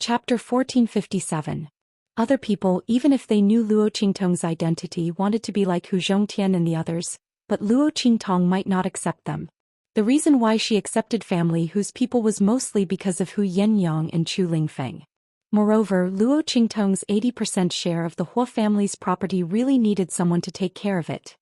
Chapter 1457. Other people, even if they knew Luo Qingtong's identity, wanted to be like Hu Zhongtian and the others, but Luo Qingtong might not accept them. The reason why she accepted family whose people was mostly because of Hu Yenyang and Chu Lingfeng. Moreover, Luo Qingtong's 80% share of the Hua family's property really needed someone to take care of it.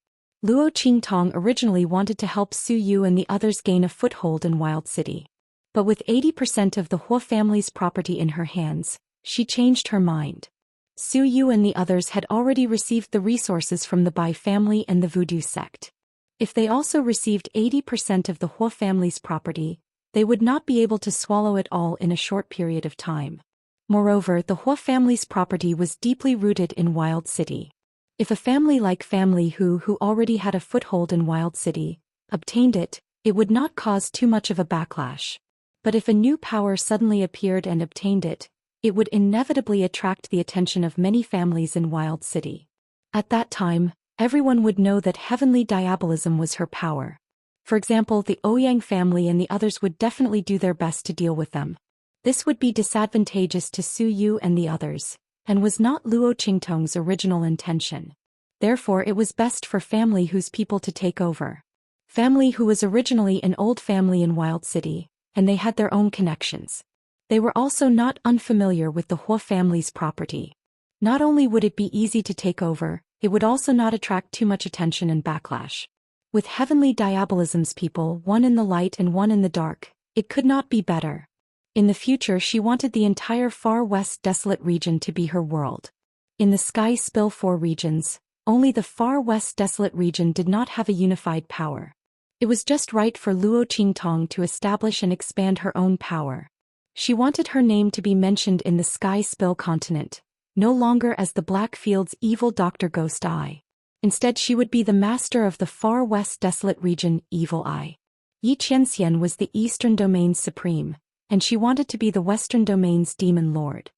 Luo Qingtong originally wanted to help Su Yu and the others gain a foothold in Wild City. But with 80% of the Hua family's property in her hands, she changed her mind. Su Yu and the others had already received the resources from the Bai family and the Voodoo sect. If they also received 80% of the Hua family's property, they would not be able to swallow it all in a short period of time. Moreover, the Hua family's property was deeply rooted in Wild City. If a family like Family Hu, who already had a foothold in Wild City, obtained it, it would not cause too much of a backlash. But if a new power suddenly appeared and obtained it, it would inevitably attract the attention of many families in Wild City. At that time, everyone would know that heavenly diabolism was her power. For example, the Ouyang family and the others would definitely do their best to deal with them. This would be disadvantageous to Su Yu and the others, and was not Luo Qingtong's original intention. Therefore, it was best for Family Hu's people to take over. Family Hu was originally an old family in Wild City, and they had their own connections. They were also not unfamiliar with the Hua family's property. Not only would it be easy to take over, it would also not attract too much attention and backlash. With heavenly diabolism's people, one in the light and one in the dark, it could not be better. In the future, she wanted the entire Far West Desolate region to be her world. In the Sky Spill 4 regions, only the Far West Desolate region did not have a unified power. It was just right for Luo Qingtong to establish and expand her own power. She wanted her name to be mentioned in the Sky Spill continent, no longer as the Blackfield's evil Dr. Ghost Eye. Instead, she would be the master of the Far West Desolate region, Evil Eye. Yi Qianxian was the Eastern Domain's supreme, and she wanted to be the Western Domain's demon lord.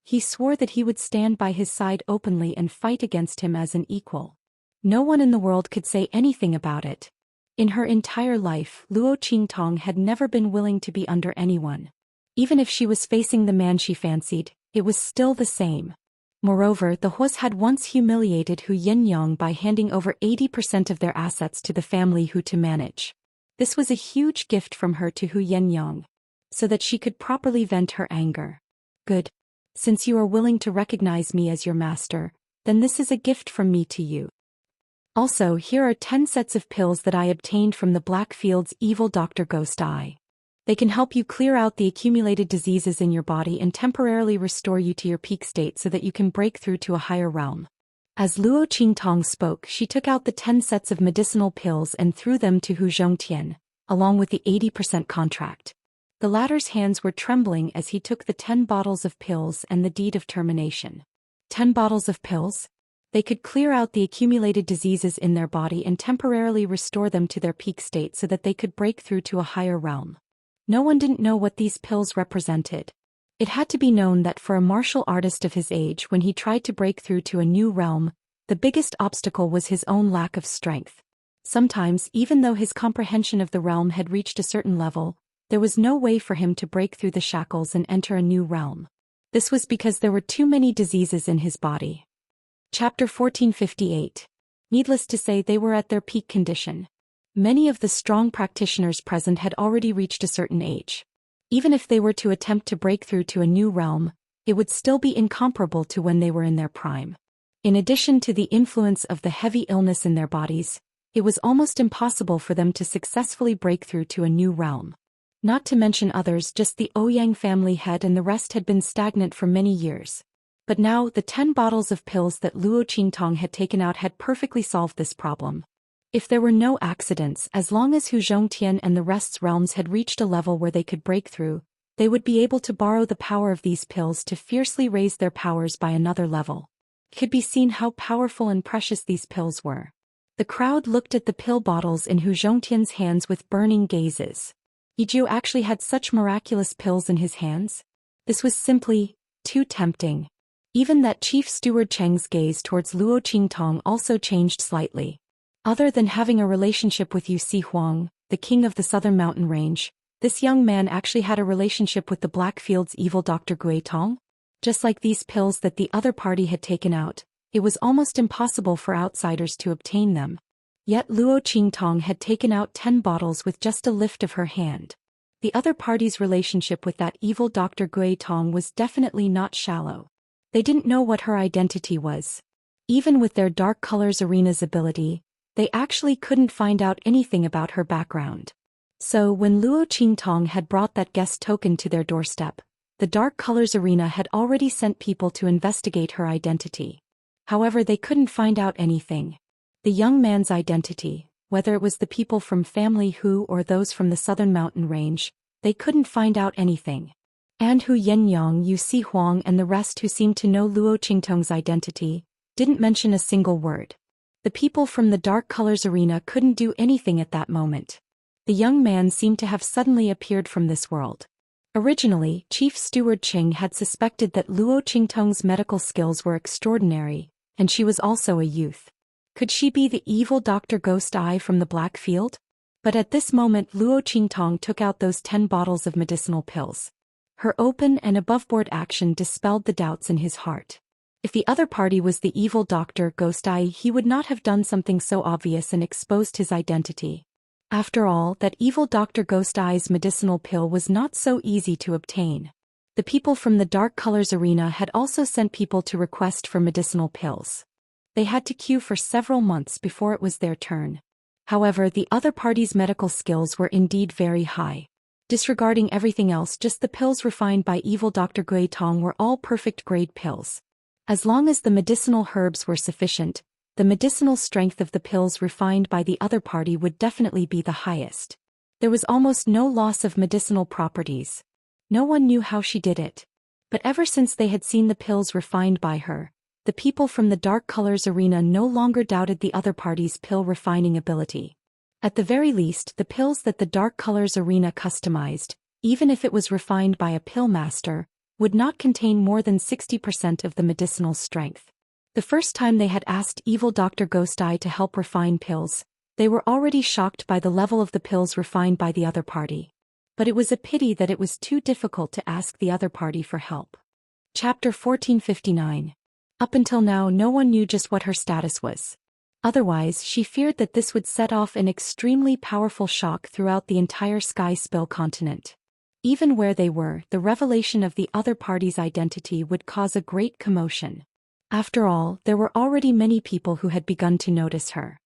He swore that he would stand by his side openly and fight against him as an equal. No one in the world could say anything about it. In her entire life, Luo Qingtong had never been willing to be under anyone. Even if she was facing the man she fancied, it was still the same. Moreover, the Huas had once humiliated Hu Yenyang by handing over 80% of their assets to the family Hu to manage. This was a huge gift from her to Hu Yenyang, so that she could properly vent her anger. Good. Since you are willing to recognize me as your master, then this is a gift from me to you. Also, here are 10 sets of pills that I obtained from the Blackfield's evil Dr. Ghost Eye. They can help you clear out the accumulated diseases in your body and temporarily restore you to your peak state so that you can break through to a higher realm. As Luo Qingtong spoke, she took out the 10 sets of medicinal pills and threw them to Hu Zhongtian, along with the 80% contract. The latter's hands were trembling as he took the 10 bottles of pills and the deed of termination. 10 bottles of pills? They could clear out the accumulated diseases in their body and temporarily restore them to their peak state so that they could break through to a higher realm. No one didn't know what these pills represented. It had to be known that for a martial artist of his age, when he tried to break through to a new realm, the biggest obstacle was his own lack of strength. Sometimes, even though his comprehension of the realm had reached a certain level, there was no way for him to break through the shackles and enter a new realm. This was because there were too many diseases in his body. Chapter 1458. Needless to say, they were at their peak condition. Many of the strong practitioners present had already reached a certain age. Even if they were to attempt to break through to a new realm, it would still be incomparable to when they were in their prime. In addition to the influence of the heavy illness in their bodies, it was almost impossible for them to successfully break through to a new realm. Not to mention others, just the Ouyang family head and the rest had been stagnant for many years. But now, the 10 bottles of pills that Luo Qingtong had taken out had perfectly solved this problem. If there were no accidents, as long as Hu Zhongtian and the rest's realms had reached a level where they could break through, they would be able to borrow the power of these pills to fiercely raise their powers by another level. It could be seen how powerful and precious these pills were. The crowd looked at the pill bottles in Hu Zhongtian's hands with burning gazes. Yizhu actually had such miraculous pills in his hands? This was simply too tempting. Even that Chief Steward Cheng's gaze towards Luo Qingtong also changed slightly. Other than having a relationship with Yu Si Huang, the king of the southern mountain range, This young man actually had a relationship with the Blackfield's evil Dr. Gui Tong? Just like these pills that the other party had taken out, it was almost impossible for outsiders to obtain them. Yet Luo Qingtong had taken out 10 bottles with just a lift of her hand. The other party's relationship with that evil Dr. Gui Tong was definitely not shallow. They didn't know what her identity was. Even with their Dark Colors Arena's ability, they actually couldn't find out anything about her background. So when Luo Qingtong had brought that guest token to their doorstep, the Dark Colors Arena had already sent people to investigate her identity. However, they couldn't find out anything. The young man's identity, whether it was the people from Family Hu or those from the southern mountain range, they couldn't find out anything. And Hu Yenyang, Yu Si Huang and the rest who seemed to know Luo Qingtong's identity, didn't mention a single word. The people from the Dark Colors Arena couldn't do anything at that moment. The young man seemed to have suddenly appeared from this world. Originally, Chief Steward Qing had suspected that Luo Qingtong's medical skills were extraordinary, and she was also a youth. Could she be the evil Dr. Ghost Eye from the Black Field? But at this moment Luo Qingtong took out those 10 bottles of medicinal pills. Her open and above-board action dispelled the doubts in his heart. If the other party was the evil Dr. Ghost Eye, he would not have done something so obvious and exposed his identity. After all, that evil Dr. Ghost Eye's medicinal pill was not so easy to obtain. The people from the Dark Colors Arena had also sent people to request for medicinal pills. They had to queue for several months before it was their turn. However, the other party's medical skills were indeed very high. Disregarding everything else, just the pills refined by evil Dr. Gui Tong were all perfect grade pills. As long as the medicinal herbs were sufficient, the medicinal strength of the pills refined by the other party would definitely be the highest. There was almost no loss of medicinal properties. No one knew how she did it. But ever since they had seen the pills refined by her, the people from the Dark Colors Arena no longer doubted the other party's pill refining ability. At the very least, the pills that the Dark Colors Arena customized, even if it was refined by a pill master, would not contain more than 60% of the medicinal strength. The first time they had asked evil Dr. Ghost Eye to help refine pills, they were already shocked by the level of the pills refined by the other party. But it was a pity that it was too difficult to ask the other party for help. Chapter 1459. Up until now no one knew just what her status was. Otherwise, she feared that this would set off an extremely powerful shock throughout the entire Sky Spill continent. Even where they were, the revelation of the other party's identity would cause a great commotion. After all, there were already many people who had begun to notice her.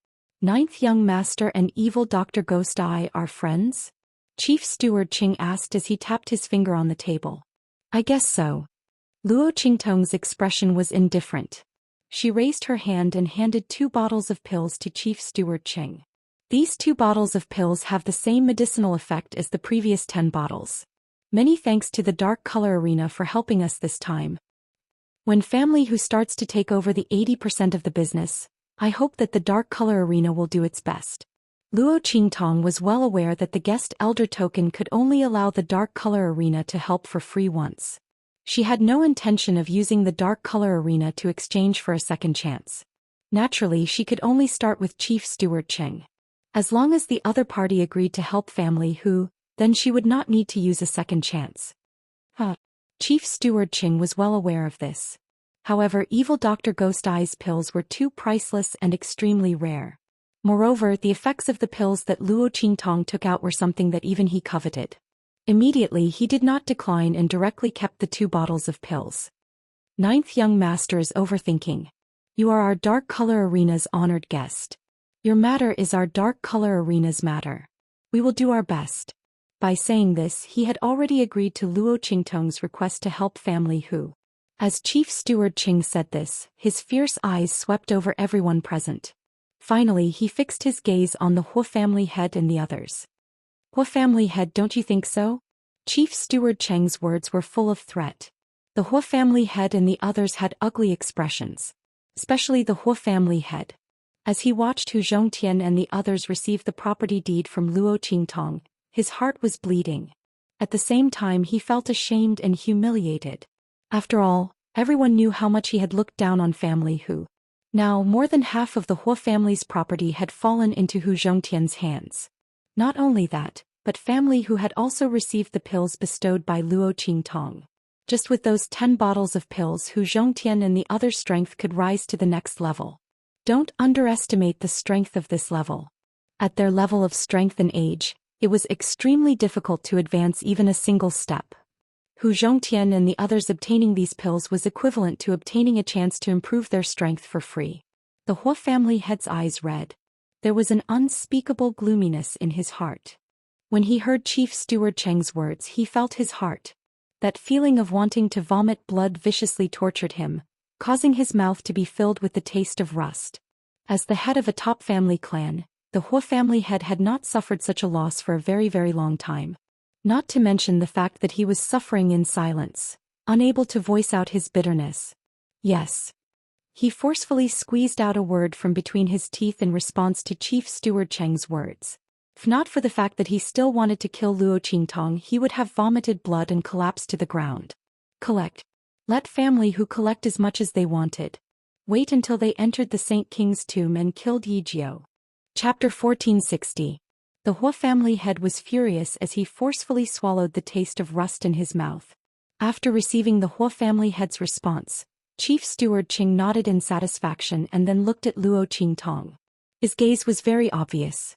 Ninth Young Master and evil Dr. Ghost Eye are friends? Chief Steward Qing asked as he tapped his finger on the table. I guess so. Luo Qingtong's expression was indifferent. She raised her hand and handed 2 bottles of pills to Chief Steward Qing. These 2 bottles of pills have the same medicinal effect as the previous 10 bottles. Many thanks to the Dark Color Arena for helping us this time. When Family Hu starts to take over the 80% of the business, I hope that the Dark Color Arena will do its best. Luo Qingtong was well aware that the guest elder token could only allow the Dark Color Arena to help for free once. She had no intention of using the Dark Color Arena to exchange for a second chance. Naturally, she could only start with Chief Steward Qing. As long as the other party agreed to help Family Hu, then she would not need to use a second chance. Chief Steward Qing was well aware of this. However, evil Dr. Ghost Eye's pills were too priceless and extremely rare. Moreover, the effects of the pills that Luo Qingtong took out were something that even he coveted. Immediately he did not decline and directly kept the 2 bottles of pills. Ninth Young Master is overthinking. You are our Dark Color Arena's honored guest. Your matter is our Dark Color Arena's matter. We will do our best. By saying this, he had already agreed to Luo Qingtong's request to help Family Hu. As Chief Steward Qing said this, his fierce eyes swept over everyone present. Finally, he fixed his gaze on the Hua family head and the others. Hua family head, don't you think so? Chief Steward Cheng's words were full of threat. The Hua family head and the others had ugly expressions. Especially the Hua family head. As he watched Hu Zhongtian and the others receive the property deed from Luo Qingtong, his heart was bleeding. At the same time he felt ashamed and humiliated. After all, everyone knew how much he had looked down on Family Hu. Now more than half of the Hua family's property had fallen into Hu Zhongtian's hands. Not only that, but family who had also received the pills bestowed by Luo Qingtong. Just with those 10 bottles of pills, Zhou Xian and the other strength could rise to the next level. Don't underestimate the strength of this level. At their level of strength and age, it was extremely difficult to advance even a single step. Zhou Xian and the others obtaining these pills was equivalent to obtaining a chance to improve their strength for free. The Hua family head's eyes read. There was an unspeakable gloominess in his heart. When he heard Chief Steward Cheng's words, he felt his heart. That feeling of wanting to vomit blood viciously tortured him, causing his mouth to be filled with the taste of rust. As the head of a top family clan, the Hua family head had not suffered such a loss for a very, very long time. Not to mention the fact that he was suffering in silence, unable to voice out his bitterness. Yes. He forcefully squeezed out a word from between his teeth in response to Chief Steward Cheng's words. If not for the fact that he still wanted to kill Luo Qingtong, he would have vomited blood and collapsed to the ground. Collect. Let family who collect as much as they wanted. Wait until they entered the Saint King's tomb and killed Yi Jiao. Chapter 1460. The Hua family head was furious as he forcefully swallowed the taste of rust in his mouth. After receiving the Hua family head's response, Chief Steward Qing nodded in satisfaction and then looked at Luo Qingtong. His gaze was very obvious.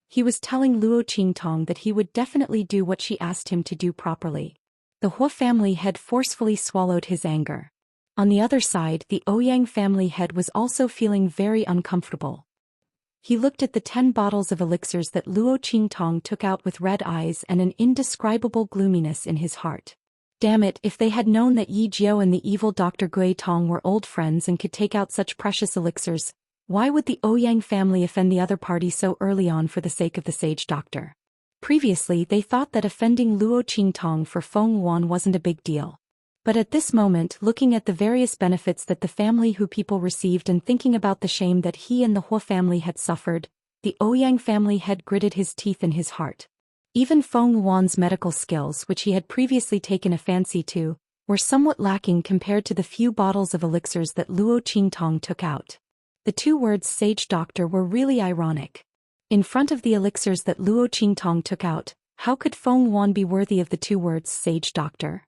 He was telling Luo Qingtong that he would definitely do what she asked him to do properly. The Hua family head forcefully swallowed his anger. On the other side, the Ouyang family head was also feeling very uncomfortable. He looked at the 10 bottles of elixirs that Luo Qingtong took out with red eyes and an indescribable gloominess in his heart. Damn it, if they had known that Yi Jiao and the evil Dr. Gui Tong were old friends and could take out such precious elixirs, why would the Ouyang family offend the other party so early on for the sake of the sage doctor? Previously, they thought that offending Luo Qingtong for Feng Wan wasn't a big deal. But at this moment, looking at the various benefits that the family Hu people received and thinking about the shame that he and the Hua family had suffered, the Ouyang family head gritted his teeth in his heart. Even Feng Wan's medical skills, which he had previously taken a fancy to, were somewhat lacking compared to the few bottles of elixirs that Luo Qingtong took out. The 2 words sage doctor were really ironic. In front of the elixirs that Luo Qingtong took out, how could Feng Wan be worthy of the 2 words sage doctor?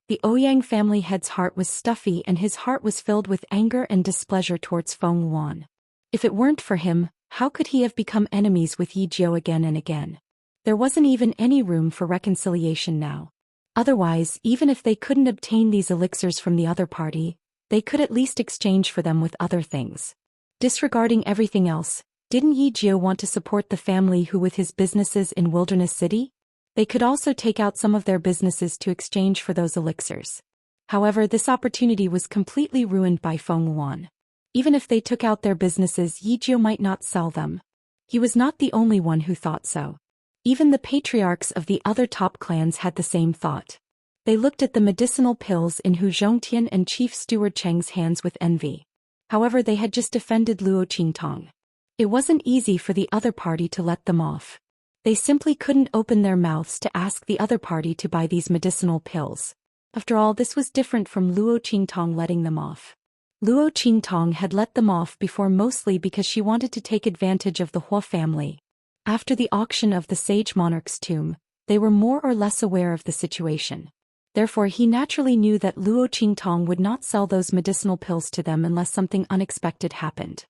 The Ouyang family head's heart was stuffy and his heart was filled with anger and displeasure towards Feng Wan. If it weren't for him, how could he have become enemies with Yi Jiao again and again? There wasn't even any room for reconciliation now. Otherwise, even if they couldn't obtain these elixirs from the other party, they could at least exchange for them with other things. Disregarding everything else, didn't Yi Jiao want to support the family Hu with his businesses in Wilderness City? They could also take out some of their businesses to exchange for those elixirs. However, this opportunity was completely ruined by Feng Wan. Even if they took out their businesses, Yi Jiao might not sell them. He was not the only one who thought so. Even the patriarchs of the other top clans had the same thought. They looked at the medicinal pills in Hu Zhongtian and Chief Steward Cheng's hands with envy. However, they had just defended Luo Qingtong. It wasn't easy for the other party to let them off. They simply couldn't open their mouths to ask the other party to buy these medicinal pills. After all, this was different from Luo Qingtong letting them off. Luo Qingtong had let them off before mostly because she wanted to take advantage of the Hua family. After the auction of the Sage Monarch's tomb, they were more or less aware of the situation. Therefore, he naturally knew that Luo Qingtong would not sell those medicinal pills to them unless something unexpected happened.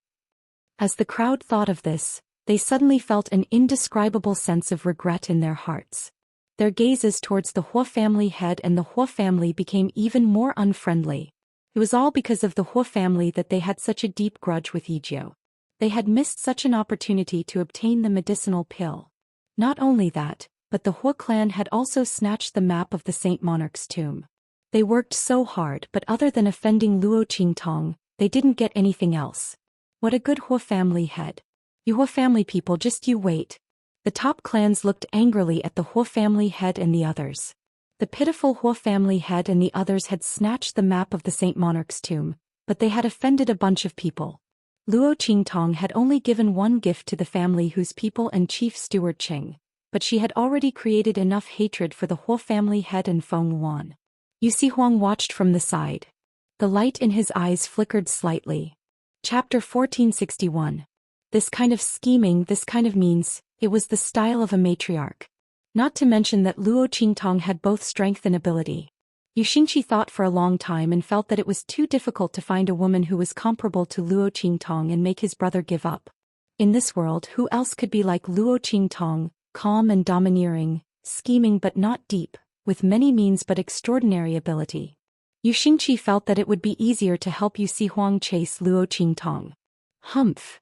As the crowd thought of this, they suddenly felt an indescribable sense of regret in their hearts. Their gazes towards the Hua family head and the Hua family became even more unfriendly. It was all because of the Hua family that they had such a deep grudge with Yi Jiao. They had missed such an opportunity to obtain the medicinal pill. Not only that, but the Hua clan had also snatched the map of the Saint Monarch's tomb. They worked so hard, but other than offending Luo Qingtong, they didn't get anything else. What a good Hua family head. You Hua family people, just you wait. The top clans looked angrily at the Hua family head and the others. The pitiful Hua family head and the others had snatched the map of the Saint Monarch's tomb, but they had offended a bunch of people. Luo Qingtong had only given one gift to the family whose people and Chief Steward Qing, but she had already created enough hatred for the Hua family head and Feng Wan. Yu Huang watched from the side. The light in his eyes flickered slightly. Chapter 1461. This kind of scheming, this kind of means, it was the style of a matriarch. Not to mention that Luo Qingtong had both strength and ability. Xianxia thought for a long time and felt that it was too difficult to find a woman who was comparable to Luo Qingtong and make his brother give up. In this world, who else could be like Luo Qingtong, calm and domineering, scheming but not deep, with many means but extraordinary ability. Xianxia felt that it would be easier to help Yu Huang chase Luo Qingtong. Humph.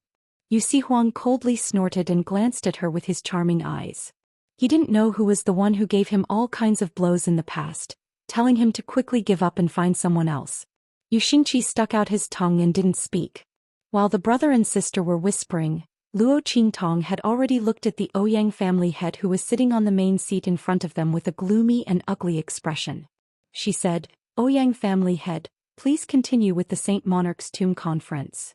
Yu Huang coldly snorted and glanced at her with his charming eyes. He didn't know who was the one who gave him all kinds of blows in the past, telling him to quickly give up and find someone else. Xianxia stuck out his tongue and didn't speak. While the brother and sister were whispering, Luo Qingtong had already looked at the Ouyang family head who was sitting on the main seat in front of them with a gloomy and ugly expression. She said, "Ouyang family head, please continue with the Saint Monarch's Tomb conference."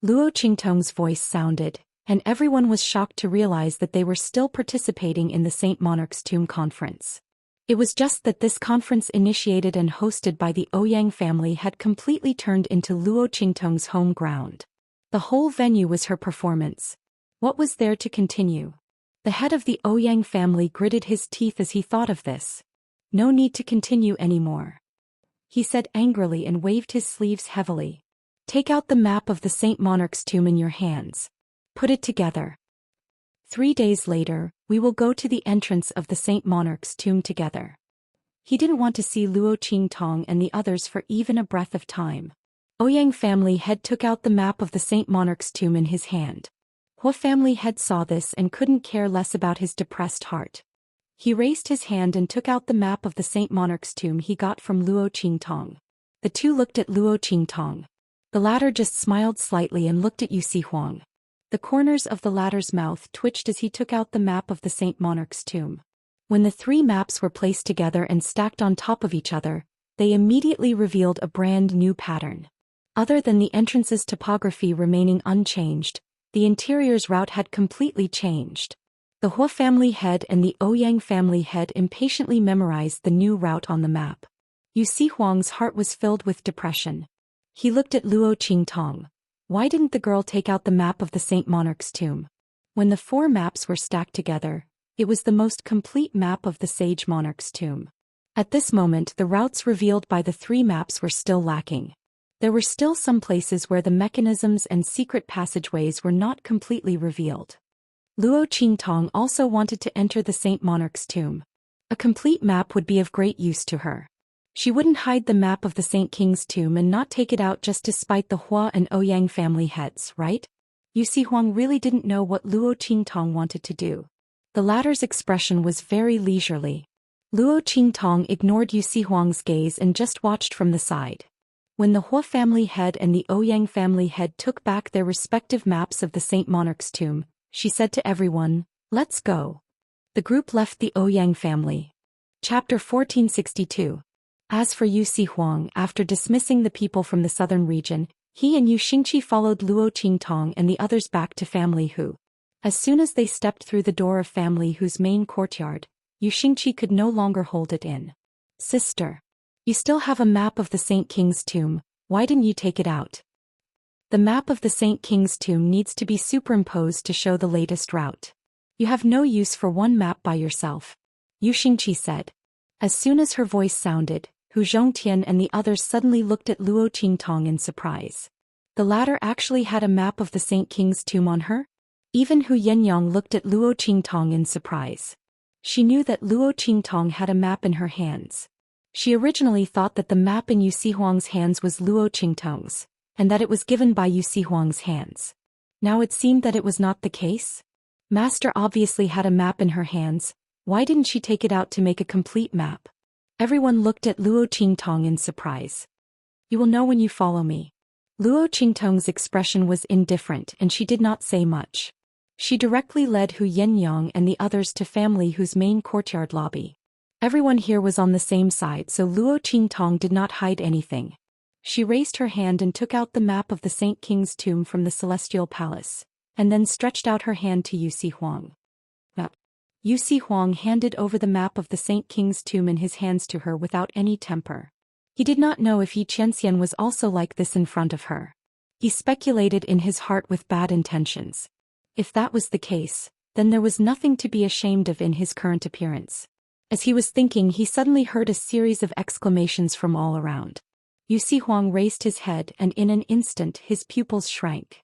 Luo Qingtong's voice sounded, and everyone was shocked to realize that they were still participating in the Saint Monarch's Tomb conference. It was just that this conference initiated and hosted by the Ouyang family had completely turned into Luo Qingtong's home ground. The whole venue was her performance. What was there to continue? The head of the Ouyang family gritted his teeth as he thought of this. No need to continue anymore, he said angrily and waved his sleeves heavily. Take out the map of the Saint Monarch's tomb in your hands. Put it together. 3 days later, we will go to the entrance of the Saint Monarch's tomb together. He didn't want to see Luo Qingtong and the others for even a breath of time. Ouyang family head took out the map of the Saint Monarch's tomb in his hand. Hua family head saw this and couldn't care less about his depressed heart. He raised his hand and took out the map of the Saint Monarch's tomb he got from Luo Qingtong. The two looked at Luo Qingtong. The latter just smiled slightly and looked at Yu Huang. The corners of the latter's mouth twitched as he took out the map of the Saint Monarch's tomb. When the 3 maps were placed together and stacked on top of each other, they immediately revealed a brand new pattern. Other than the entrance's topography remaining unchanged, the interior's route had completely changed. The Hua family head and the Ouyang family head impatiently memorized the new route on the map. Yu Huang's heart was filled with depression. He looked at Luo Qingtong. Why didn't the girl take out the map of the Saint Monarch's tomb? When the 4 maps were stacked together, it was the most complete map of the Sage Monarch's tomb. At this moment, the routes revealed by the 3 maps were still lacking. There were still some places where the mechanisms and secret passageways were not completely revealed. Luo Qingtong also wanted to enter the Saint Monarch's tomb. A complete map would be of great use to her. She wouldn't hide the map of the Saint King's tomb and not take it out just to spite the Hua and Ouyang family heads, right? Yu Huang really didn't know what Luo Qingtong wanted to do. The latter's expression was very leisurely. Luo Qingtong ignored Yu Huang's gaze and just watched from the side. When the Hua family head and the Ouyang family head took back their respective maps of the Saint Monarch's tomb, she said to everyone, "Let's go." The group left the Ouyang family. Chapter 1462. As for Yu Huang, after dismissing the people from the southern region, he and Xianxia followed Luo Qingtong and the others back to Family Hu. As soon as they stepped through the door of Family Hu's main courtyard, Xianxia could no longer hold it in. "Sister, you still have a map of the Saint King's tomb, why didn't you take it out?" "The map of the Saint King's tomb needs to be superimposed to show the latest route. You have no use for one map by yourself," Xianxia said. As soon as her voice sounded, Hu Zhongtian and the others suddenly looked at Luo Qingtong in surprise. The latter actually had a map of the Saint King's tomb on her? Even Hu Yenyang looked at Luo Qingtong in surprise. She knew that Luo Qingtong had a map in her hands. She originally thought that the map in Yu Huang's hands was Luo Qingtong's, and that it was given by Yu Huang's hands. Now it seemed that it was not the case. Master obviously had a map in her hands, why didn't she take it out to make a complete map? Everyone looked at Luo Qingtong in surprise. "You will know when you follow me." Luo Qingtong's expression was indifferent and she did not say much. She directly led Hu Yenyang and the others to Family Hu's main courtyard lobby. Everyone here was on the same side, so Luo Qingtong did not hide anything. She raised her hand and took out the map of the Saint King's tomb from the Celestial Palace, and then stretched out her hand to Yu Huang. Yu Huang handed over the map of the Saint King's tomb in his hands to her without any temper. He did not know if Xianxia was also like this in front of her. He speculated in his heart with bad intentions. If that was the case, then there was nothing to be ashamed of in his current appearance. As he was thinking, he suddenly heard a series of exclamations from all around. Yu Huang raised his head, and in an instant his pupils shrank.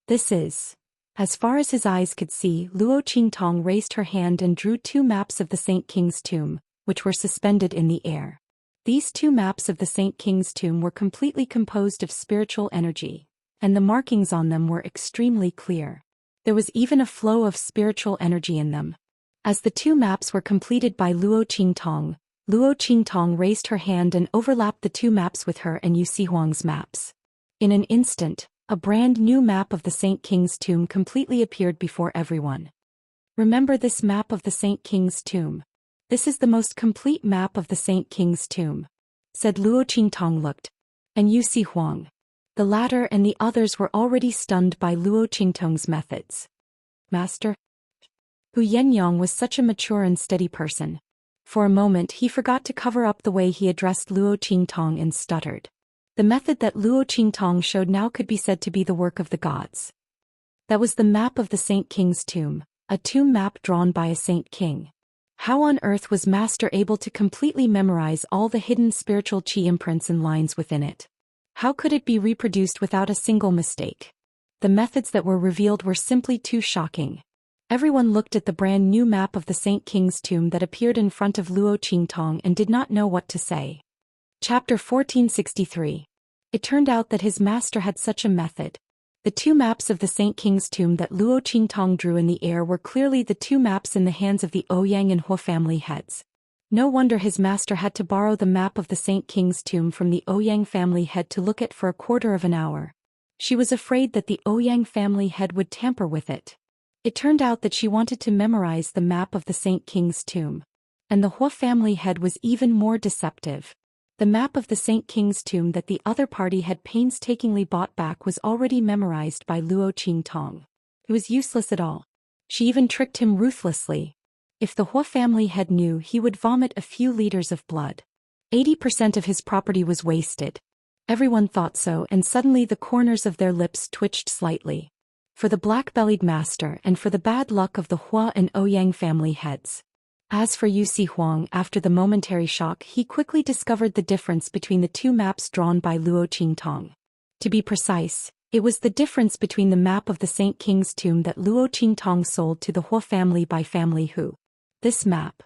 This is... As far as his eyes could see, Luo Qingtong raised her hand and drew 2 maps of the Saint King's tomb, which were suspended in the air. These 2 maps of the Saint King's tomb were completely composed of spiritual energy, and the markings on them were extremely clear. There was even a flow of spiritual energy in them. As the 2 maps were completed by Luo Qingtong raised her hand and overlapped the 2 maps with her and Yu Huang's maps. In an instant, a brand new map of the Saint King's tomb completely appeared before everyone. Remember this map of the Saint King's tomb. This is the most complete map of the Saint King's tomb, said Luo Qingtong looked. And Yu Huang. The latter and the others were already stunned by Luo Qingtong's methods. Master? Hu Yenyang was such a mature and steady person. For a moment he forgot to cover up the way he addressed Luo Qingtong and stuttered. The method that Luo Qingtong showed now could be said to be the work of the gods. That was the map of the Saint King's tomb, a tomb map drawn by a Saint King. How on earth was Master able to completely memorize all the hidden spiritual qi imprints and lines within it? How could it be reproduced without a single mistake? The methods that were revealed were simply too shocking. Everyone looked at the brand new map of the Saint King's tomb that appeared in front of Luo Qingtong and did not know what to say. Chapter 1463. It turned out that his master had such a method. The 2 maps of the Saint King's tomb that Luo Qingtong drew in the air were clearly the 2 maps in the hands of the Ouyang and Hua family heads. No wonder his master had to borrow the map of the Saint King's tomb from the Ouyang family head to look at for a quarter of an hour. She was afraid that the Ouyang family head would tamper with it. It turned out that she wanted to memorize the map of the Saint King's tomb. And the Hua family head was even more deceptive. The map of the Saint King's tomb that the other party had painstakingly bought back was already memorized by Luo Qingtong. It was useless at all. She even tricked him ruthlessly. If the Hua family head knew, he would vomit a few liters of blood. 80% of his property was wasted. Everyone thought so, and suddenly the corners of their lips twitched slightly. For the black-bellied master and for the bad luck of the Hua and Ouyang family heads. As for Yu Huang, after the momentary shock, he quickly discovered the difference between the 2 maps drawn by Luo Qingtong. To be precise, it was the difference between the map of the Saint King's tomb that Luo Qingtong sold to the Hua family by family Hu. This map.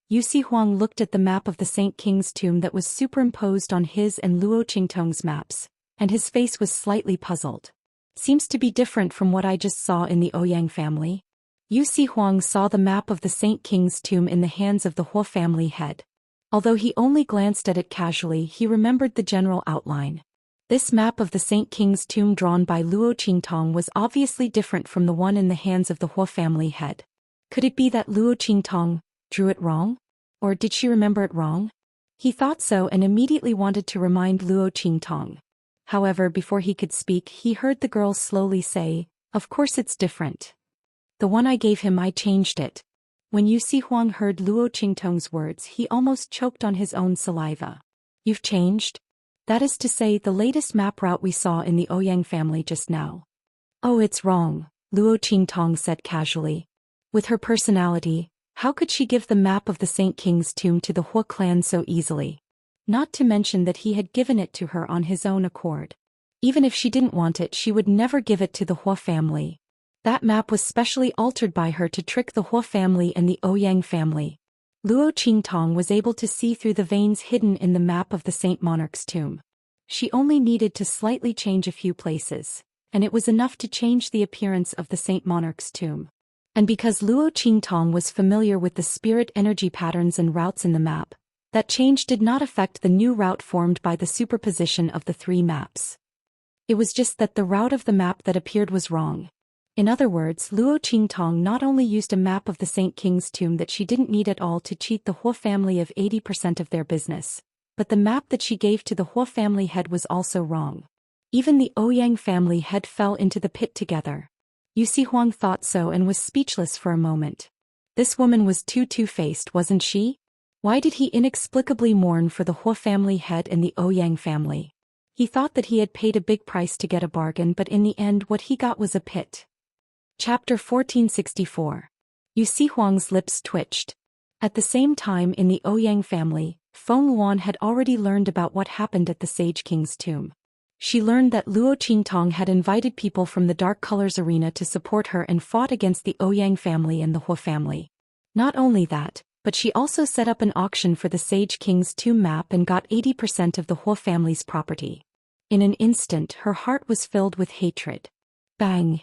Yu Huang looked at the map of the Saint King's tomb that was superimposed on his and Luo Qingtong's maps, and his face was slightly puzzled. Seems to be different from what I just saw in the Ouyang family. Yu Huang saw the map of the Saint King's tomb in the hands of the Hua family head. Although he only glanced at it casually, he remembered the general outline. This map of the Saint King's tomb drawn by Luo Qingtong was obviously different from the one in the hands of the Hua family head. Could it be that Luo Qingtong drew it wrong? Or did she remember it wrong? He thought so and immediately wanted to remind Luo Qingtong. However, before he could speak, he heard the girl slowly say, "Of course it's different. The one I gave him, I changed it." When Yu Huang heard Luo Qingtong's words, he almost choked on his own saliva. "You've changed? That is to say, the latest map route we saw in the Ouyang family just now." "Oh, it's wrong," Luo Qingtong said casually. With her personality, how could she give the map of the Saint King's tomb to the Hua clan so easily? Not to mention that he had given it to her on his own accord. Even if she didn't want it, she would never give it to the Hua family. That map was specially altered by her to trick the Hua family and the Ouyang family. Luo Qingtong was able to see through the veins hidden in the map of the Saint Monarch's tomb. She only needed to slightly change a few places, and it was enough to change the appearance of the Saint Monarch's tomb. And because Luo Qingtong was familiar with the spirit energy patterns and routes in the map, that change did not affect the new route formed by the superposition of the 3 maps. It was just that the route of the map that appeared was wrong. In other words, Luo Qingtong not only used a map of the Saint King's tomb that she didn't need at all to cheat the Hua family of 80% of their business, but the map that she gave to the Hua family head was also wrong. Even the Ouyang family head fell into the pit together. Yu Huang thought so and was speechless for a moment. This woman was too two-faced, wasn't she? Why did he inexplicably mourn for the Hua family head and the Ouyang family? He thought that he had paid a big price to get a bargain, but in the end what he got was a pit. Chapter 1464. Yu Huang's lips twitched. At the same time in the Ouyang family, Feng Luan had already learned about what happened at the Sage King's tomb. She learned that Luo Qingtong had invited people from the Dark Colors arena to support her and fought against the Ouyang family and the Hua family. Not only that, but she also set up an auction for the Sage King's tomb map and got 80% of the Hua family's property. In an instant her heart was filled with hatred. Bang!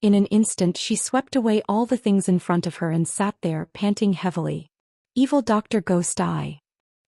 In an instant she swept away all the things in front of her and sat there panting heavily. Evil Dr. Ghost Eye.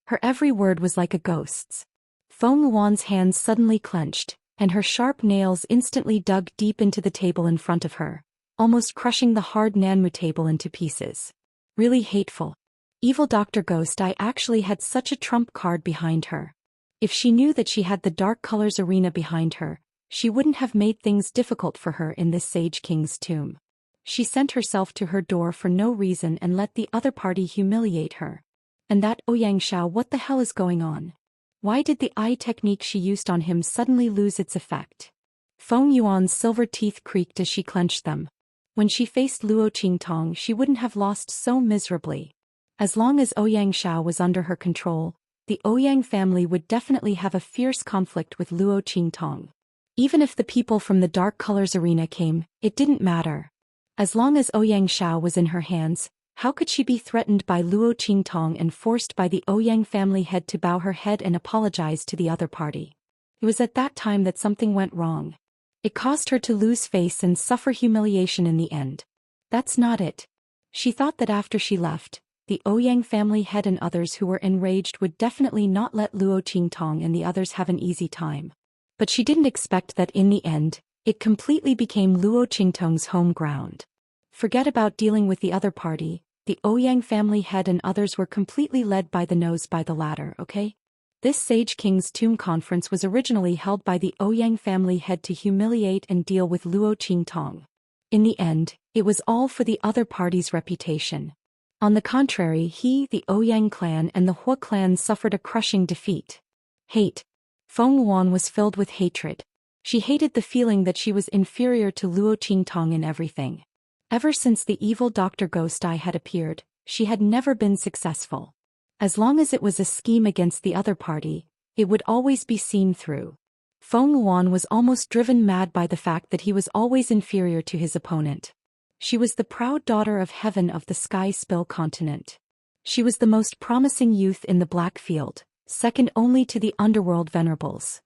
Her every word was like a ghost's. Feng Luan's hands suddenly clenched, and her sharp nails instantly dug deep into the table in front of her, almost crushing the hard Nanmu table into pieces. Really hateful. Evil Dr. Ghost Eye actually had such a trump card behind her. If she knew that she had the Dark Colors arena behind her, she wouldn't have made things difficult for her in this Sage King's tomb. She sent herself to her door for no reason and let the other party humiliate her. And that Ouyang Shao, what the hell is going on? Why did the eye technique she used on him suddenly lose its effect? Feng Yuan's silver teeth creaked as she clenched them. When she faced Luo Qingtong she wouldn't have lost so miserably. As long as Ouyang Shao was under her control, the Ouyang family would definitely have a fierce conflict with Luo Qingtong. Even if the people from the Dark Colors arena came, it didn't matter. As long as Ouyang Shao was in her hands, how could she be threatened by Luo Qingtong and forced by the Ouyang family head to bow her head and apologize to the other party? It was at that time that something went wrong. It caused her to lose face and suffer humiliation in the end. That's not it. She thought that after she left, the Ouyang family head and others who were enraged would definitely not let Luo Qingtong and the others have an easy time. But she didn't expect that in the end, it completely became Luo Qingtong's home ground. Forget about dealing with the other party. The Ouyang family head and others were completely led by the nose by the latter, okay? This Sage King's Tomb conference was originally held by the Ouyang family head to humiliate and deal with Luo Qingtong. In the end, it was all for the other party's reputation. On the contrary, the Ouyang clan and the Hua clan suffered a crushing defeat. Hate. Feng Luan was filled with hatred. She hated the feeling that she was inferior to Luo Qingtong in everything. Ever since the evil Dr. Ghost Eye had appeared, she had never been successful. As long as it was a scheme against the other party, it would always be seen through. Feng Luan was almost driven mad by the fact that he was always inferior to his opponent. She was the proud daughter of heaven of the Sky Spill continent. She was the most promising youth in the Black Field, second only to the underworld venerables.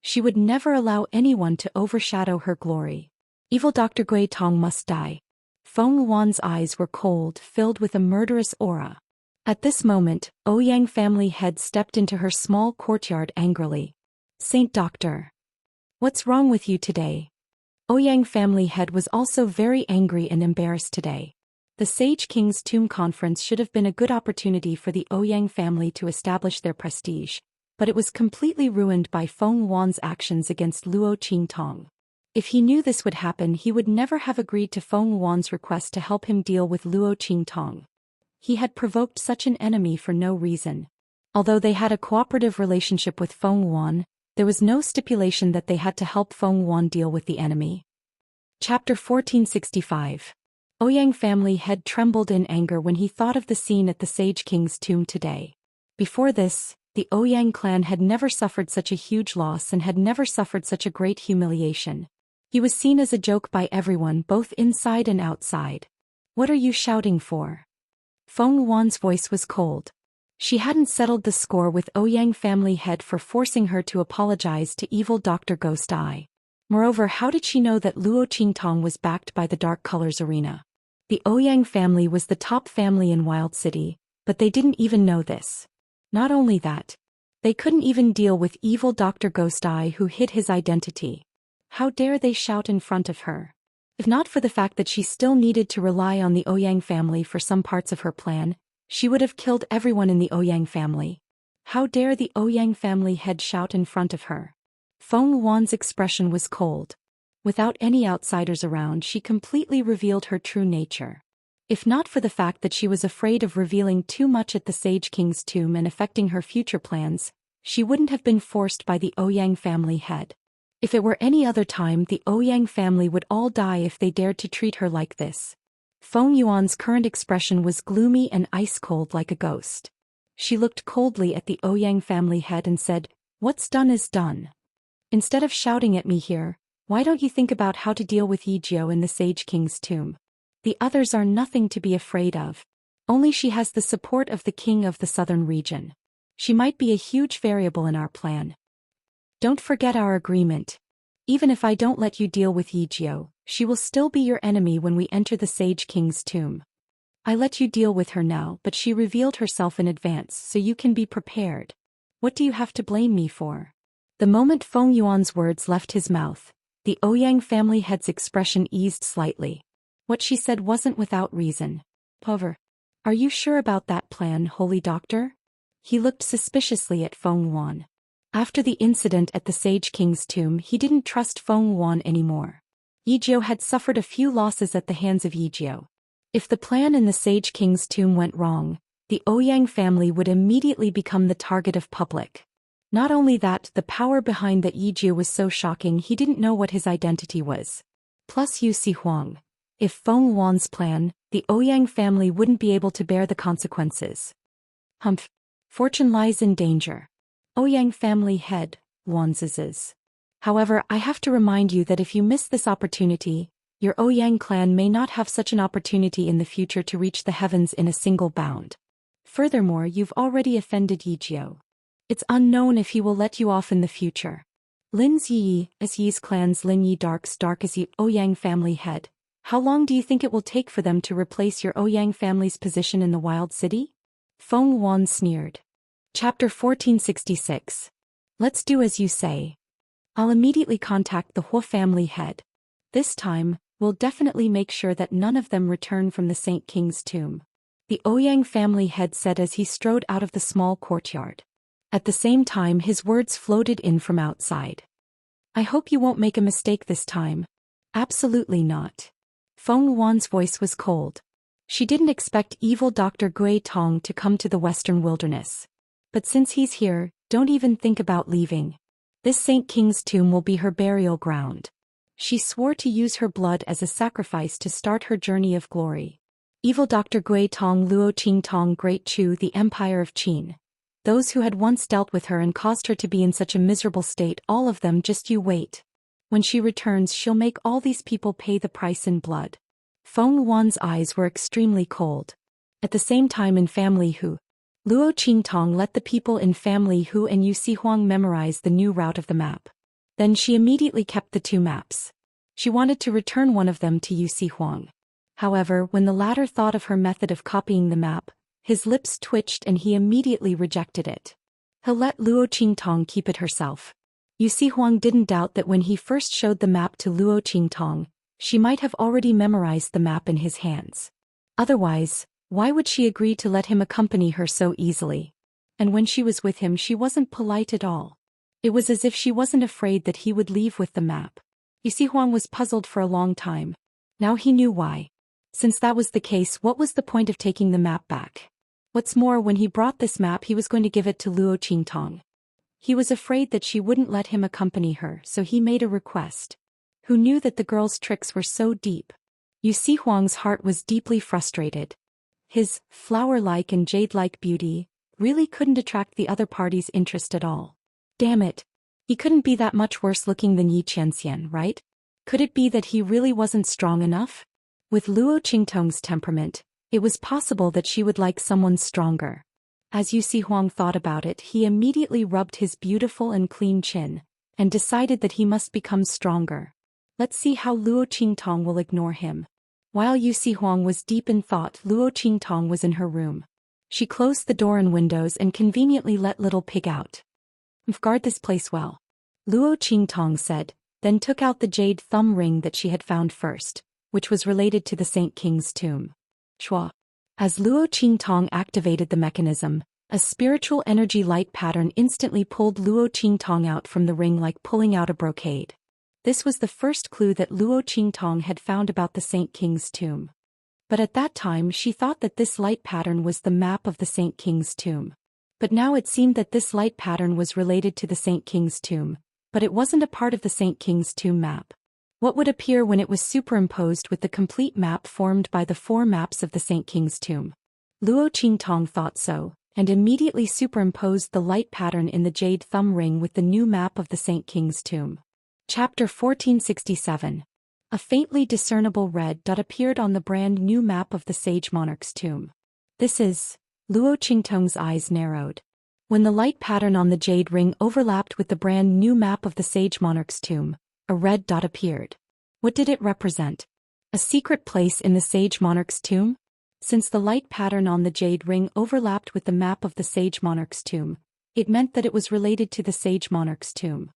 She would never allow anyone to overshadow her glory. Evil Dr. Gui Tong must die. Feng Luan's eyes were cold, filled with a murderous aura. At this moment, Ouyang family head stepped into her small courtyard angrily. Saint Doctor. What's wrong with you today? Ouyang family head was also very angry and embarrassed today. The Sage King's Tomb conference should have been a good opportunity for the Ouyang family to establish their prestige, but it was completely ruined by Feng Luan's actions against Luo Qingtong. If he knew this would happen, he would never have agreed to Feng Luan's request to help him deal with Luo Qingtong. He had provoked such an enemy for no reason. Although they had a cooperative relationship with Feng Luan, there was no stipulation that they had to help Feng Luan deal with the enemy. Chapter 1465. Ouyang family head trembled in anger when he thought of the scene at the Sage King's tomb today. Before this, the Ouyang clan had never suffered such a huge loss and had never suffered such a great humiliation. He was seen as a joke by everyone, both inside and outside. What are you shouting for? Feng Luan's voice was cold. She hadn't settled the score with Ouyang family head for forcing her to apologize to evil Dr. Ghost Eye. Moreover, how did she know that Luo Qingtong was backed by the Dark Colors arena? The Ouyang family was the top family in Wild City, but they didn't even know this. Not only that, they couldn't even deal with evil Dr. Ghost Eye who hid his identity. How dare they shout in front of her? If not for the fact that she still needed to rely on the Ouyang family for some parts of her plan, she would have killed everyone in the Ouyang family. How dare the Ouyang family head shout in front of her? Feng Luan's expression was cold. Without any outsiders around, she completely revealed her true nature. If not for the fact that she was afraid of revealing too much at the Sage King's tomb and affecting her future plans, she wouldn't have been forced by the Ouyang family head. If it were any other time, the Ouyang family would all die if they dared to treat her like this. Feng Yuan's current expression was gloomy and ice-cold like a ghost. She looked coldly at the Ouyang family head and said, "What's done is done. Instead of shouting at me here, why don't you think about how to deal with Yijiao in the Sage King's tomb? The others are nothing to be afraid of. Only she has the support of the king of the southern region. She might be a huge variable in our plan. Don't forget our agreement. Even if I don't let you deal with Yijiao, she will still be your enemy when we enter the Sage King's tomb. I let you deal with her now, but she revealed herself in advance, so you can be prepared. What do you have to blame me for?" The moment Feng Yuan's words left his mouth, the Ouyang family head's expression eased slightly. What she said wasn't without reason. "However, are you sure about that plan, Holy Doctor?" He looked suspiciously at Feng Yuan. After the incident at the Sage King's tomb, he didn't trust Feng Yuan anymore. Yijiao had suffered a few losses at the hands of Yijiao. If the plan in the Sage King's tomb went wrong, the Ouyang family would immediately become the target of public. Not only that, the power behind that Yijiao was so shocking he didn't know what his identity was. Plus Yu Sihuang. If Feng Yuan's plan, the Ouyang family wouldn't be able to bear the consequences. Humph. Fortune lies in danger. Ouyang family head, Wanzizes. However, I have to remind you that if you miss this opportunity, your Ouyang clan may not have such an opportunity in the future to reach the heavens in a single bound. Furthermore, you've already offended Yijiao. It's unknown if he will let you off in the future. Lin's Yi, as Yi's clan's Lin Yi dark as Yi Ouyang family head. How long do you think it will take for them to replace your Ouyang family's position in the Wild City? Feng Yuan sneered. Chapter 1466. Let's do as you say. I'll immediately contact the Hua family head. This time, we'll definitely make sure that none of them return from the Saint King's tomb. The Ouyang family head said as he strode out of the small courtyard. At the same time, his words floated in from outside. I hope you won't make a mistake this time. Absolutely not. Feng Yuan's voice was cold. She didn't expect evil Dr. Gui Tong to come to the western wilderness. But since he's here, don't even think about leaving. This Saint King's tomb will be her burial ground. She swore to use her blood as a sacrifice to start her journey of glory. Evil Dr. Gui Tong Luo Qing Tong Great Chu, the Empire of Qin. Those who had once dealt with her and caused her to be in such a miserable state, all of them, just you wait. When she returns, she'll make all these people pay the price in blood. Feng Yuan's eyes were extremely cold. At the same time, in Family Hu, Luo Qingtong let the people in Family Hu and Yu Sihuang memorize the new route of the map. Then she immediately kept the two maps. She wanted to return one of them to Yu Sihuang. However, when the latter thought of her method of copying the map, his lips twitched and he immediately rejected it. He'll let Luo Qingtong keep it herself. Yu Sihuang didn't doubt that when he first showed the map to Luo Qingtong, she might have already memorized the map in his hands. Otherwise, why would she agree to let him accompany her so easily? And when she was with him, she wasn't polite at all. It was as if she wasn't afraid that he would leave with the map. Yu Sihuang was puzzled for a long time. Now he knew why. Since that was the case, what was the point of taking the map back? What's more, when he brought this map, he was going to give it to Luo Qingtong. He was afraid that she wouldn't let him accompany her, so he made a request. Who knew that the girl's tricks were so deep? Yu Sihuang's heart was deeply frustrated. His flower-like and jade-like beauty really couldn't attract the other party's interest at all. Damn it. He couldn't be that much worse looking than Yi Qianxian, right? Could it be that he really wasn't strong enough? With Luo Qingtong's temperament, it was possible that she would like someone stronger. As Yu Sihuang thought about it, he immediately rubbed his beautiful and clean chin, and decided that he must become stronger. Let's see how Luo Qingtong will ignore him. While Yu Sihuang was deep in thought, Luo Qingtong was in her room. She closed the door and windows and conveniently let Little Pig out. Guard this place well, Luo Qingtong said, then took out the jade thumb ring that she had found first, which was related to the Saint King's tomb. Chua. As Luo Qingtong activated the mechanism, a spiritual energy light pattern instantly pulled Luo Qingtong out from the ring like pulling out a brocade. This was the first clue that Luo Qingtong had found about the Saint King's tomb. But at that time she thought that this light pattern was the map of the Saint King's tomb. But now it seemed that this light pattern was related to the Saint King's tomb, but it wasn't a part of the Saint King's tomb map. What would appear when it was superimposed with the complete map formed by the 4 maps of the Saint King's tomb? Luo Qingtong thought so, and immediately superimposed the light pattern in the jade thumb ring with the new map of the Saint King's tomb. Chapter 1467. A faintly discernible red dot appeared on the brand new map of the sage monarch's tomb. This is... Luo Qingtong's eyes narrowed. When the light pattern on the jade ring overlapped with the brand new map of the sage monarch's tomb, a red dot appeared. What did it represent? A secret place in the sage monarch's tomb? Since the light pattern on the jade ring overlapped with the map of the sage monarch's tomb, it meant that it was related to the sage monarch's tomb.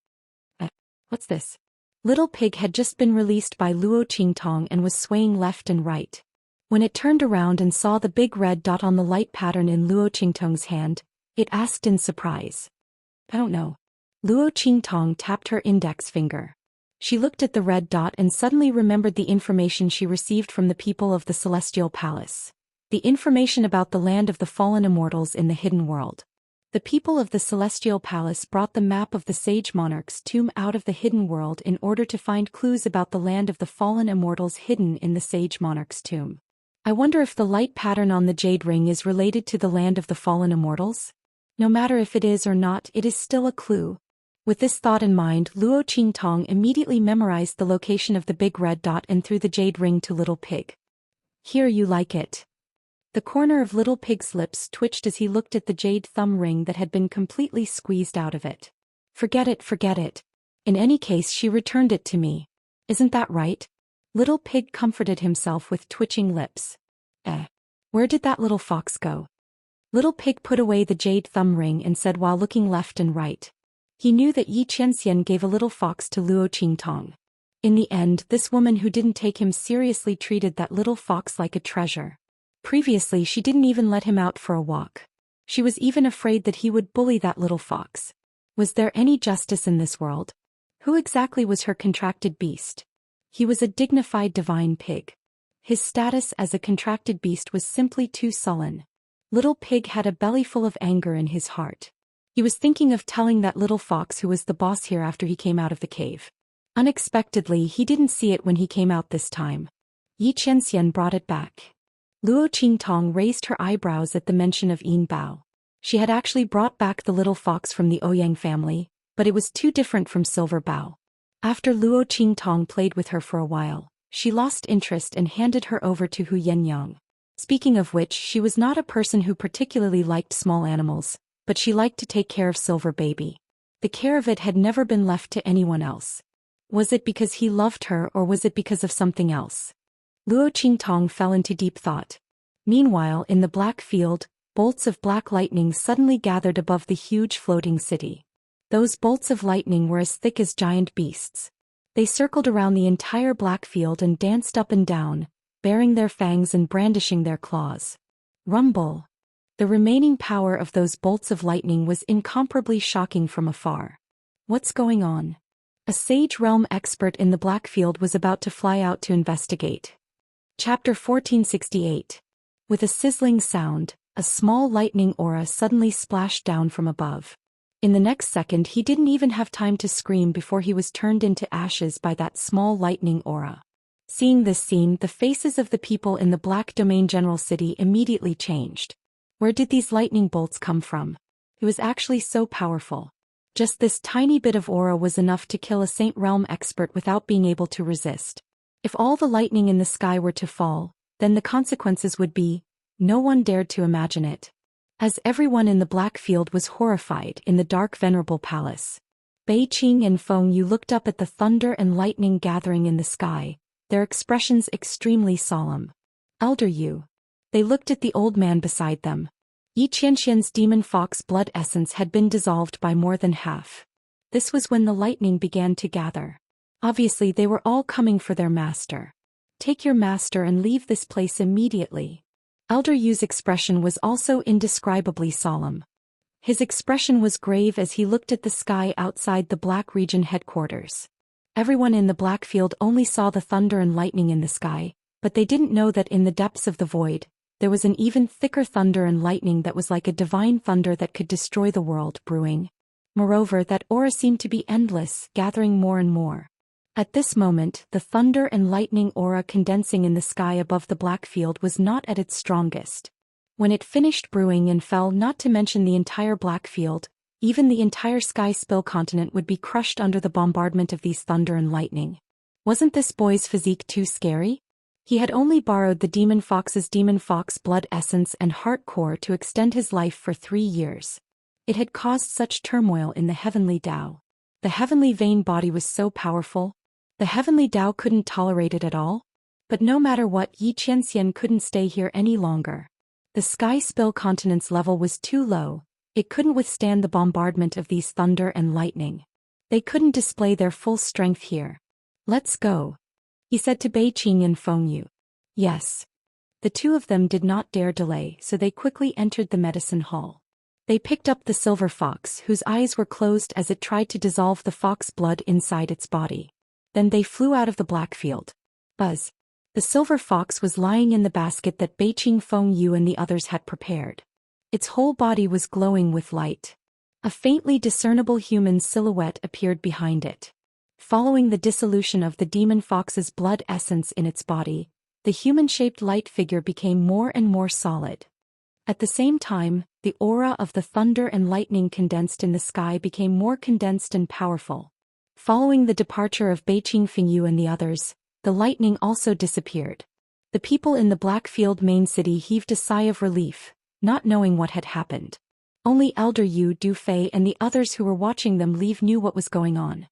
What's this? Little Pig had just been released by Luo Qingtong and was swaying left and right. When it turned around and saw the big red dot on the light pattern in Luo Qingtong's hand, it asked in surprise. I don't know. Luo Qingtong tapped her index finger. She looked at the red dot and suddenly remembered the information she received from the people of the Celestial Palace. The information about the land of the fallen immortals in the hidden world. The people of the Celestial Palace brought the map of the sage monarch's tomb out of the hidden world in order to find clues about the land of the fallen immortals hidden in the sage monarch's tomb. I wonder if the light pattern on the jade ring is related to the land of the fallen immortals? No matter if it is or not, it is still a clue. With this thought in mind, Luo Qingtong immediately memorized the location of the big red dot and threw the jade ring to Little Pig. Here, you like it. The corner of Little Pig's lips twitched as he looked at the jade thumb ring that had been completely squeezed out of it. Forget it, forget it. In any case, she returned it to me. Isn't that right? Little Pig comforted himself with twitching lips. Where did that little fox go? Little Pig put away the jade thumb ring and said while looking left and right. He knew that Xianxia gave a little fox to Luo Qingtong. In the end, this woman who didn't take him seriously treated that little fox like a treasure. Previously, she didn't even let him out for a walk. She was even afraid that he would bully that little fox. Was there any justice in this world? Who exactly was her contracted beast? He was a dignified divine pig. His status as a contracted beast was simply too sullen. Little Pig had a belly full of anger in his heart. He was thinking of telling that little fox who was the boss here after he came out of the cave. Unexpectedly, he didn't see it when he came out this time. Xianxia brought it back. Luo Qingtong raised her eyebrows at the mention of Yin Bao. She had actually brought back the little fox from the Ouyang family, but it was too different from Silver Bao. After Luo Qingtong played with her for a while, she lost interest and handed her over to Hu Yenyang. Speaking of which, she was not a person who particularly liked small animals, but she liked to take care of Silver Baby. The care of it had never been left to anyone else. Was it because he loved her or was it because of something else? Luo Qingtong fell into deep thought. Meanwhile, in the black field, bolts of black lightning suddenly gathered above the huge floating city. Those bolts of lightning were as thick as giant beasts. They circled around the entire black field and danced up and down, baring their fangs and brandishing their claws. Rumble. The remaining power of those bolts of lightning was incomparably shocking from afar. What's going on? A sage realm expert in the black field was about to fly out to investigate. Chapter 1468. With a sizzling sound, a small lightning aura suddenly splashed down from above. In the next second, he didn't even have time to scream before he was turned into ashes by that small lightning aura. Seeing this scene, the faces of the people in the Black Domain General City immediately changed. Where did these lightning bolts come from? It was actually so powerful. Just this tiny bit of aura was enough to kill a Saint Realm expert without being able to resist. If all the lightning in the sky were to fall, then the consequences would be, no one dared to imagine it. As everyone in the black field was horrified in the dark venerable palace. Bei Qing and Feng Yu looked up at the thunder and lightning gathering in the sky, their expressions extremely solemn. Elder Yu. They looked at the old man beside them. Xianxian's demon fox blood essence had been dissolved by more than half. This was when the lightning began to gather. Obviously they were all coming for their master. Take your master and leave this place immediately. Elder Yu's expression was also indescribably solemn. His expression was grave as he looked at the sky outside the Black Region headquarters. Everyone in the Black Field only saw the thunder and lightning in the sky, but they didn't know that in the depths of the void, there was an even thicker thunder and lightning that was like a divine thunder that could destroy the world brewing. Moreover, that aura seemed to be endless, gathering more and more. At this moment, the thunder and lightning aura condensing in the sky above the black field was not at its strongest. When it finished brewing and fell, not to mention the entire black field, even the entire sky spill continent would be crushed under the bombardment of these thunder and lightning. Wasn't this boy's physique too scary? He had only borrowed the demon fox's demon fox blood essence and heart core to extend his life for 3 years. It had caused such turmoil in the heavenly Tao. The heavenly vein body was so powerful. The heavenly Tao couldn't tolerate it at all. But no matter what, Xianxia couldn't stay here any longer. The sky spill continent's level was too low. It couldn't withstand the bombardment of these thunder and lightning. They couldn't display their full strength here. Let's go, he said to Beiqing and Fengyu. Yes. The two of them did not dare delay, so they quickly entered the medicine hall. They picked up the silver fox, whose eyes were closed as it tried to dissolve the fox blood inside its body. Then they flew out of the black field. Buzz. The silver fox was lying in the basket that Beiqing, Fengyu and the others had prepared. Its whole body was glowing with light. A faintly discernible human silhouette appeared behind it. Following the dissolution of the demon fox's blood essence in its body, the human-shaped light figure became more and more solid. At the same time, the aura of the thunder and lightning condensed in the sky became more condensed and powerful. Following the departure of Beiqing, Fengyu and the others, the lightning also disappeared. The people in the Blackfield main city heaved a sigh of relief, not knowing what had happened. Only Elder Yu Dufei and the others who were watching them leave knew what was going on.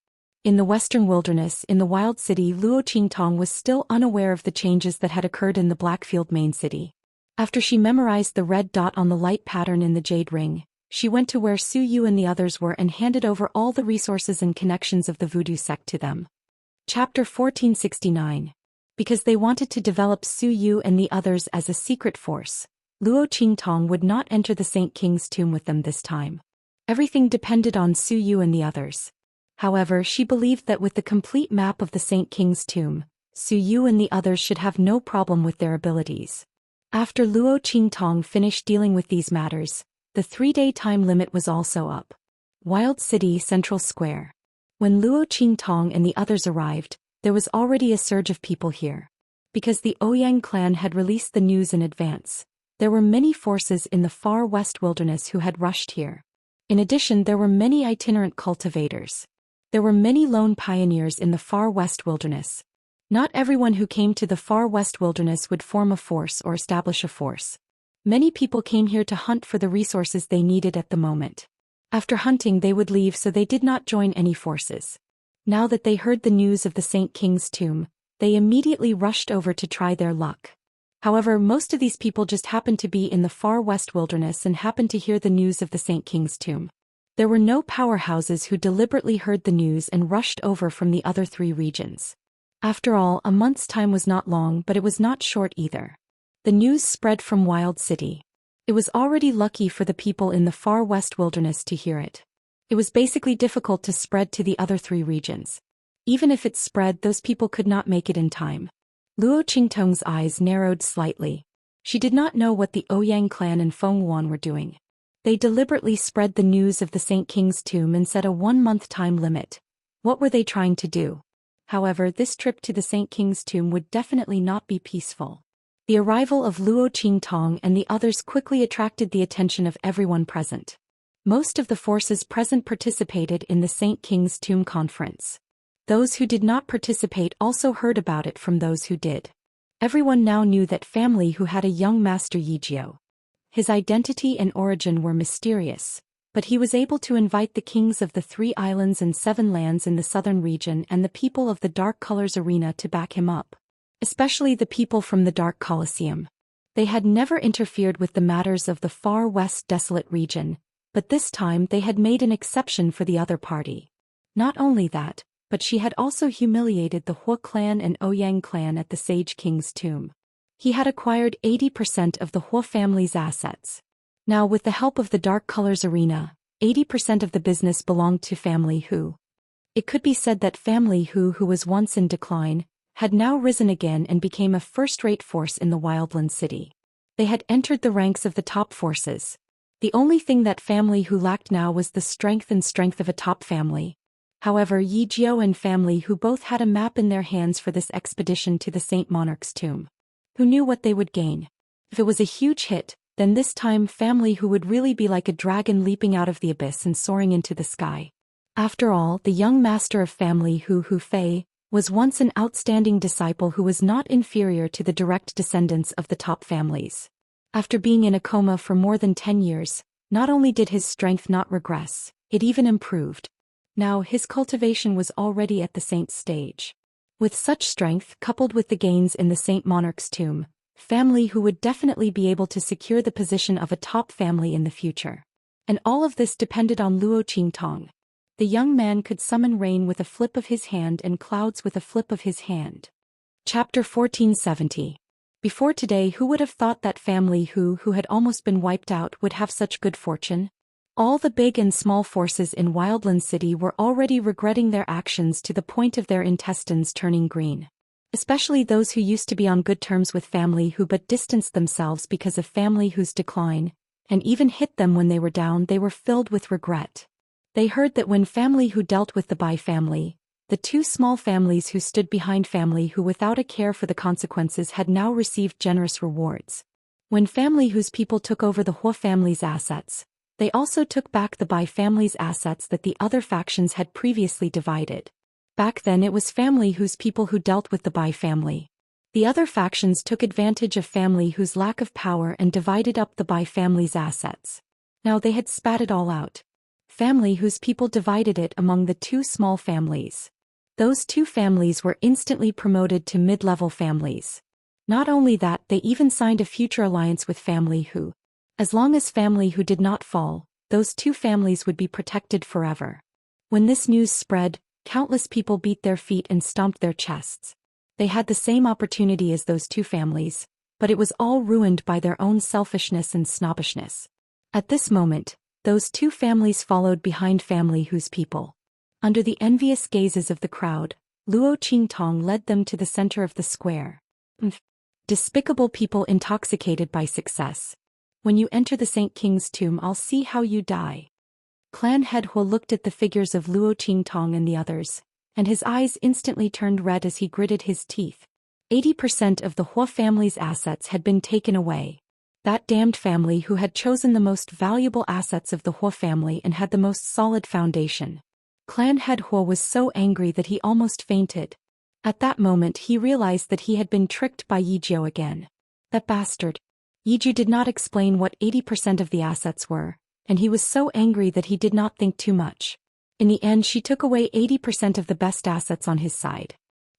In the western wilderness, in the wild city, Luo Qingtong was still unaware of the changes that had occurred in the Blackfield main city. After she memorized the red dot on the light pattern in the jade ring, she went to where Su Yu and the others were and handed over all the resources and connections of the voodoo sect to them. Chapter 1469. Because they wanted to develop Su Yu and the others as a secret force, Luo Qingtong would not enter the Saint King's tomb with them this time. Everything depended on Su Yu and the others. However, she believed that with the complete map of the Saint King's tomb, Su Yu and the others should have no problem with their abilities. After Luo Qingtong finished dealing with these matters, the 3-day time limit was also up. Wild City Central Square. When Luo Qingtong and the others arrived, there was already a surge of people here. Because the Ouyang clan had released the news in advance, there were many forces in the far west wilderness who had rushed here. In addition, there were many itinerant cultivators. There were many lone pioneers in the far west wilderness. Not everyone who came to the far west wilderness would form a force or establish a force. Many people came here to hunt for the resources they needed at the moment. After hunting, they would leave, so they did not join any forces. Now that they heard the news of the Saint King's tomb, they immediately rushed over to try their luck. However, most of these people just happened to be in the far west wilderness and happened to hear the news of the Saint King's tomb. There were no powerhouses who deliberately heard the news and rushed over from the other 3 regions. After all, a month's time was not long, but it was not short either. The news spread from Wild City. It was already lucky for the people in the far west wilderness to hear it. It was basically difficult to spread to the other 3 regions. Even if it spread, those people could not make it in time. Luo Qingtong's eyes narrowed slightly. She did not know what the Ouyang clan and Fenghuan were doing. They deliberately spread the news of the Saint King's tomb and set a 1-month time limit. What were they trying to do? However, this trip to the Saint King's tomb would definitely not be peaceful. The arrival of Luo Qingtong and the others quickly attracted the attention of everyone present. Most of the forces present participated in the Saint King's tomb conference. Those who did not participate also heard about it from those who did. Everyone now knew that family who had a young master Yijio. His identity and origin were mysterious, but he was able to invite the kings of the 3 islands and 7 lands in the southern region and the people of the Dark Colors Arena to back him up. Especially the people from the Dark Colosseum. They had never interfered with the matters of the far west desolate region, but this time they had made an exception for the other party. Not only that, but she had also humiliated the Hua clan and Ouyang clan at the Sage King's tomb. He had acquired 80% of the Hua family's assets. Now, with the help of the Dark Colors Arena, 80% of the business belonged to Family Hu. It could be said that Family Hu, who was once in decline, had now risen again and became a first-rate force in the Wildland City. They had entered the ranks of the top forces. The only thing that Family Hu lacked now was the strength of a top family. However, Yi Jiao and family who both had a map in their hands for this expedition to the Saint Monarch's tomb. Who knew what they would gain? If it was a huge hit, then this time family who would really be like a dragon leaping out of the abyss and soaring into the sky. After all, the young master of family Hu Fei was once an outstanding disciple who was not inferior to the direct descendants of the top families. After being in a coma for more than 10 years, not only did his strength not regress, it even improved. Now his cultivation was already at the saint's stage. With such strength coupled with the gains in the Saint Monarch's tomb, family who would definitely be able to secure the position of a top family in the future. And all of this depended on Luo Qingtong. The young man could summon rain with a flip of his hand and clouds with a flip of his hand. Chapter 1470. Before today, who would have thought that family who had almost been wiped out would have such good fortune? All the big and small forces in Wildland City were already regretting their actions to the point of their intestines turning green. Especially those who used to be on good terms with family who but distanced themselves because of family whose decline, and even hit them when they were down. They were filled with regret. They heard that when family who dealt with the Bai family, the two small families who stood behind family who without a care for the consequences had now received generous rewards. When family whose people took over the Hua family's assets, they also took back the Bai family's assets that the other factions had previously divided. Back then it was family whose people who dealt with the Bai family. The other factions took advantage of family whose lack of power and divided up the Bai family's assets. Now they had spat it all out. Family whose people divided it among the two small families. Those two families were instantly promoted to mid-level families. Not only that, they even signed a future alliance with family who. As long as family who did not fall, those two families would be protected forever. When this news spread, countless people beat their feet and stomped their chests. They had the same opportunity as those two families, but it was all ruined by their own selfishness and snobbishness. At this moment, those two families followed behind family whose people. Under the envious gazes of the crowd, Luo Qingtong led them to the center of the square. Despicable people intoxicated by success. When you enter the Saint King's tomb, I'll see how you die. Clan head Hua looked at the figures of Luo Qingtong and the others, and his eyes instantly turned red as he gritted his teeth. 80% of the Hua family's assets had been taken away. That damned family who had chosen the most valuable assets of the Hua family and had the most solid foundation. Clan head Hua was so angry that he almost fainted. At that moment he realized that he had been tricked by Yi Jiao again. That bastard. Yi Jiao did not explain what 80% of the assets were, and he was so angry that he did not think too much. In the end she took away 80% of the best assets on his side.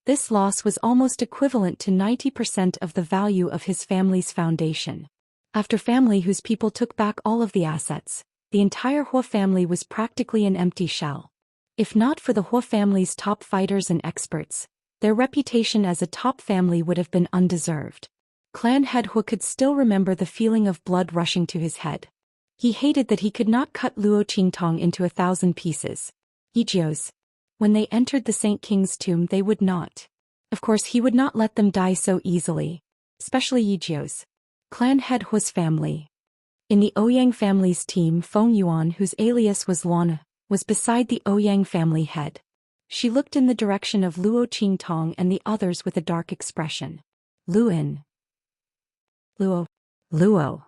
This loss was almost equivalent to 90% of the value of his family's foundation. After family whose people took back all of the assets, the entire Hua family was practically an empty shell. If not for the Hua family's top fighters and experts, their reputation as a top family would have been undeserved. Clan head Hua could still remember the feeling of blood rushing to his head. He hated that he could not cut Luo Qingtong into 1,000 pieces. Yi Jiao's. When they entered the Saint King's tomb they would not. Of course he would not let them die so easily. Especially Yi Jiao's. Clan head Hua's family. In the Ouyang family's team, Feng Yuan, whose alias was Luana, was beside the Ouyang family head. She looked in the direction of Luo Qingtong and the others with a dark expression. Luo. Luo.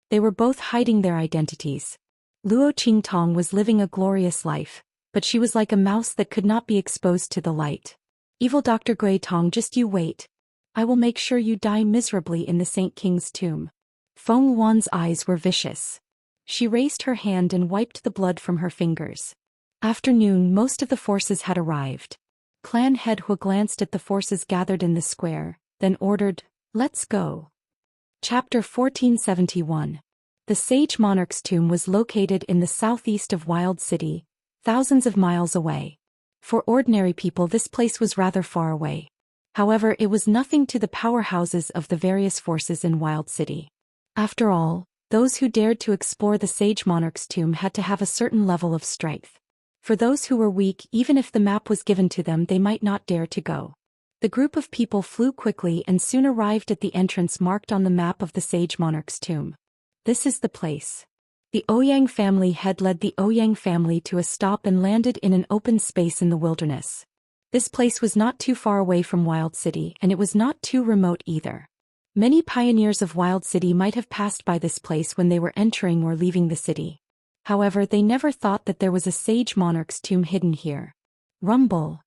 They were both hiding their identities. Luo Qingtong was living a glorious life, but she was like a mouse that could not be exposed to the light. Evil Dr. Gui Tong, just you wait. I will make sure you die miserably in the Saint King's tomb. Feng Yuan's eyes were vicious. She raised her hand and wiped the blood from her fingers. After noon, most of the forces had arrived. Clan head Hua glanced at the forces gathered in the square, then ordered, "Let's go." Chapter 1471. The Sage Monarch's tomb was located in the southeast of Wild City, thousands of miles away. For ordinary people this place was rather far away. However, it was nothing to the powerhouses of the various forces in Wild City. After all, those who dared to explore the Sage Monarch's tomb had to have a certain level of strength. For those who were weak, even if the map was given to them, they might not dare to go. The group of people flew quickly and soon arrived at the entrance marked on the map of the sage monarch's tomb. This is the place. The Ouyang family head led the Ouyang family to a stop and landed in an open space in the wilderness. This place was not too far away from Wild City, and it was not too remote either. Many pioneers of Wild City might have passed by this place when they were entering or leaving the city. However, they never thought that there was a sage monarch's tomb hidden here. Rumble.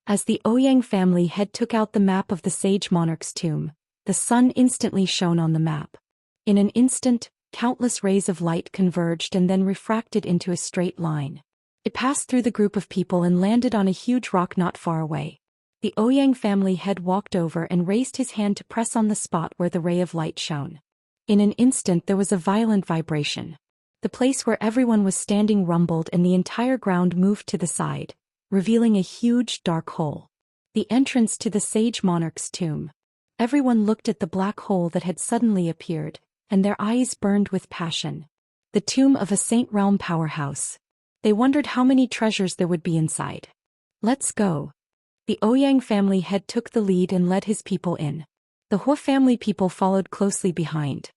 As the Ouyang family head took out the map of the sage monarch's tomb, the sun instantly shone on the map. In an instant, countless rays of light converged and then refracted into a straight line. It passed through the group of people and landed on a huge rock not far away. The Ouyang family head walked over and raised his hand to press on the spot where the ray of light shone. In an instant there was a violent vibration. The place where everyone was standing rumbled and the entire ground moved to the side, revealing a huge dark hole. The entrance to the sage monarch's tomb. Everyone looked at the black hole that had suddenly appeared, and their eyes burned with passion. The tomb of a Saint Realm powerhouse. They wondered how many treasures there would be inside. Let's go. The Ouyang family head took the lead and led his people in. The Hua family people followed closely behind.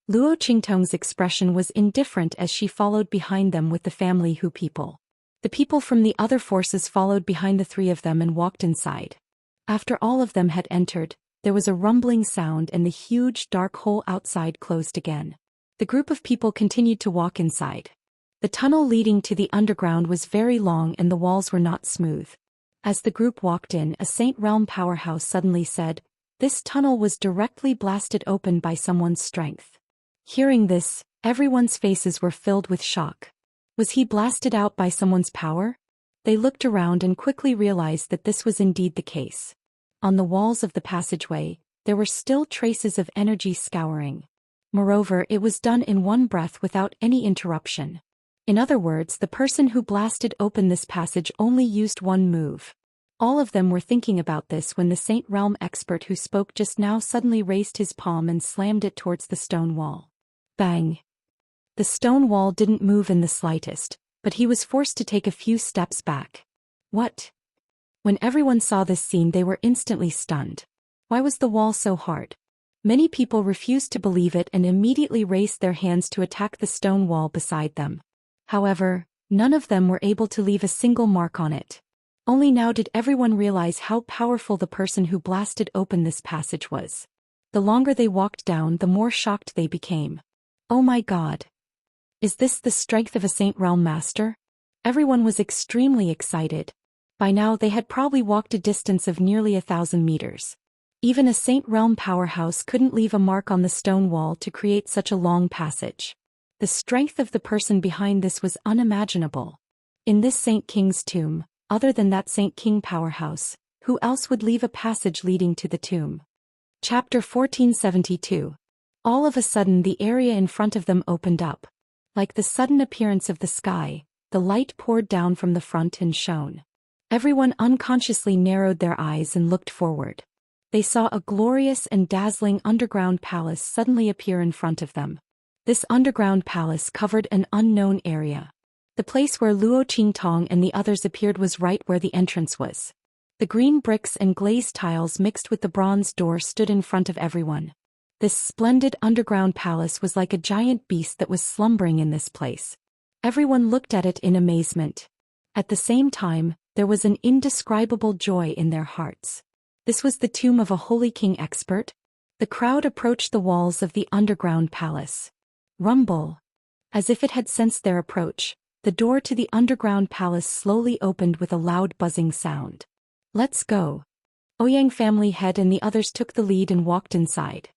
Luo Qingtong's expression was indifferent as she followed behind them with the family Hu people. The people from the other forces followed behind the three of them and walked inside. After all of them had entered, there was a rumbling sound and the huge dark hole outside closed again. The group of people continued to walk inside. The tunnel leading to the underground was very long and the walls were not smooth. As the group walked in, a Saint Realm powerhouse suddenly said, "This tunnel was directly blasted open by someone's strength." Hearing this, everyone's faces were filled with shock. Was he blasted out by someone's power? They looked around and quickly realized that this was indeed the case. On the walls of the passageway, there were still traces of energy scouring. Moreover, it was done in one breath without any interruption. In other words, the person who blasted open this passage only used one move. All of them were thinking about this when the Saint Realm expert who spoke just now suddenly raised his palm and slammed it towards the stone wall. Bang! The stone wall didn't move in the slightest, but he was forced to take a few steps back. What? When everyone saw this scene, they were instantly stunned. Why was the wall so hard? Many people refused to believe it and immediately raised their hands to attack the stone wall beside them. However, none of them were able to leave a single mark on it. Only now did everyone realize how powerful the person who blasted open this passage was. The longer they walked down, the more shocked they became. Oh my God! Is this the strength of a Saint Realm master? Everyone was extremely excited. By now they had probably walked a distance of nearly 1,000 meters. Even a Saint Realm powerhouse couldn't leave a mark on the stone wall to create such a long passage. The strength of the person behind this was unimaginable. In this Saint King's tomb, other than that Saint King powerhouse, who else would leave a passage leading to the tomb? Chapter 1472. All of a sudden the area in front of them opened up. Like the sudden appearance of the sky, the light poured down from the front and shone. Everyone unconsciously narrowed their eyes and looked forward. They saw a glorious and dazzling underground palace suddenly appear in front of them. This underground palace covered an unknown area. The place where Luo Qingtong and the others appeared was right where the entrance was. The green bricks and glazed tiles mixed with the bronze door stood in front of everyone. This splendid underground palace was like a giant beast that was slumbering in this place. Everyone looked at it in amazement. At the same time, there was an indescribable joy in their hearts. This was the tomb of a holy king expert. The crowd approached the walls of the underground palace. Rumble. As if it had sensed their approach, the door to the underground palace slowly opened with a loud buzzing sound. Let's go. Ouyang family head and the others took the lead and walked inside.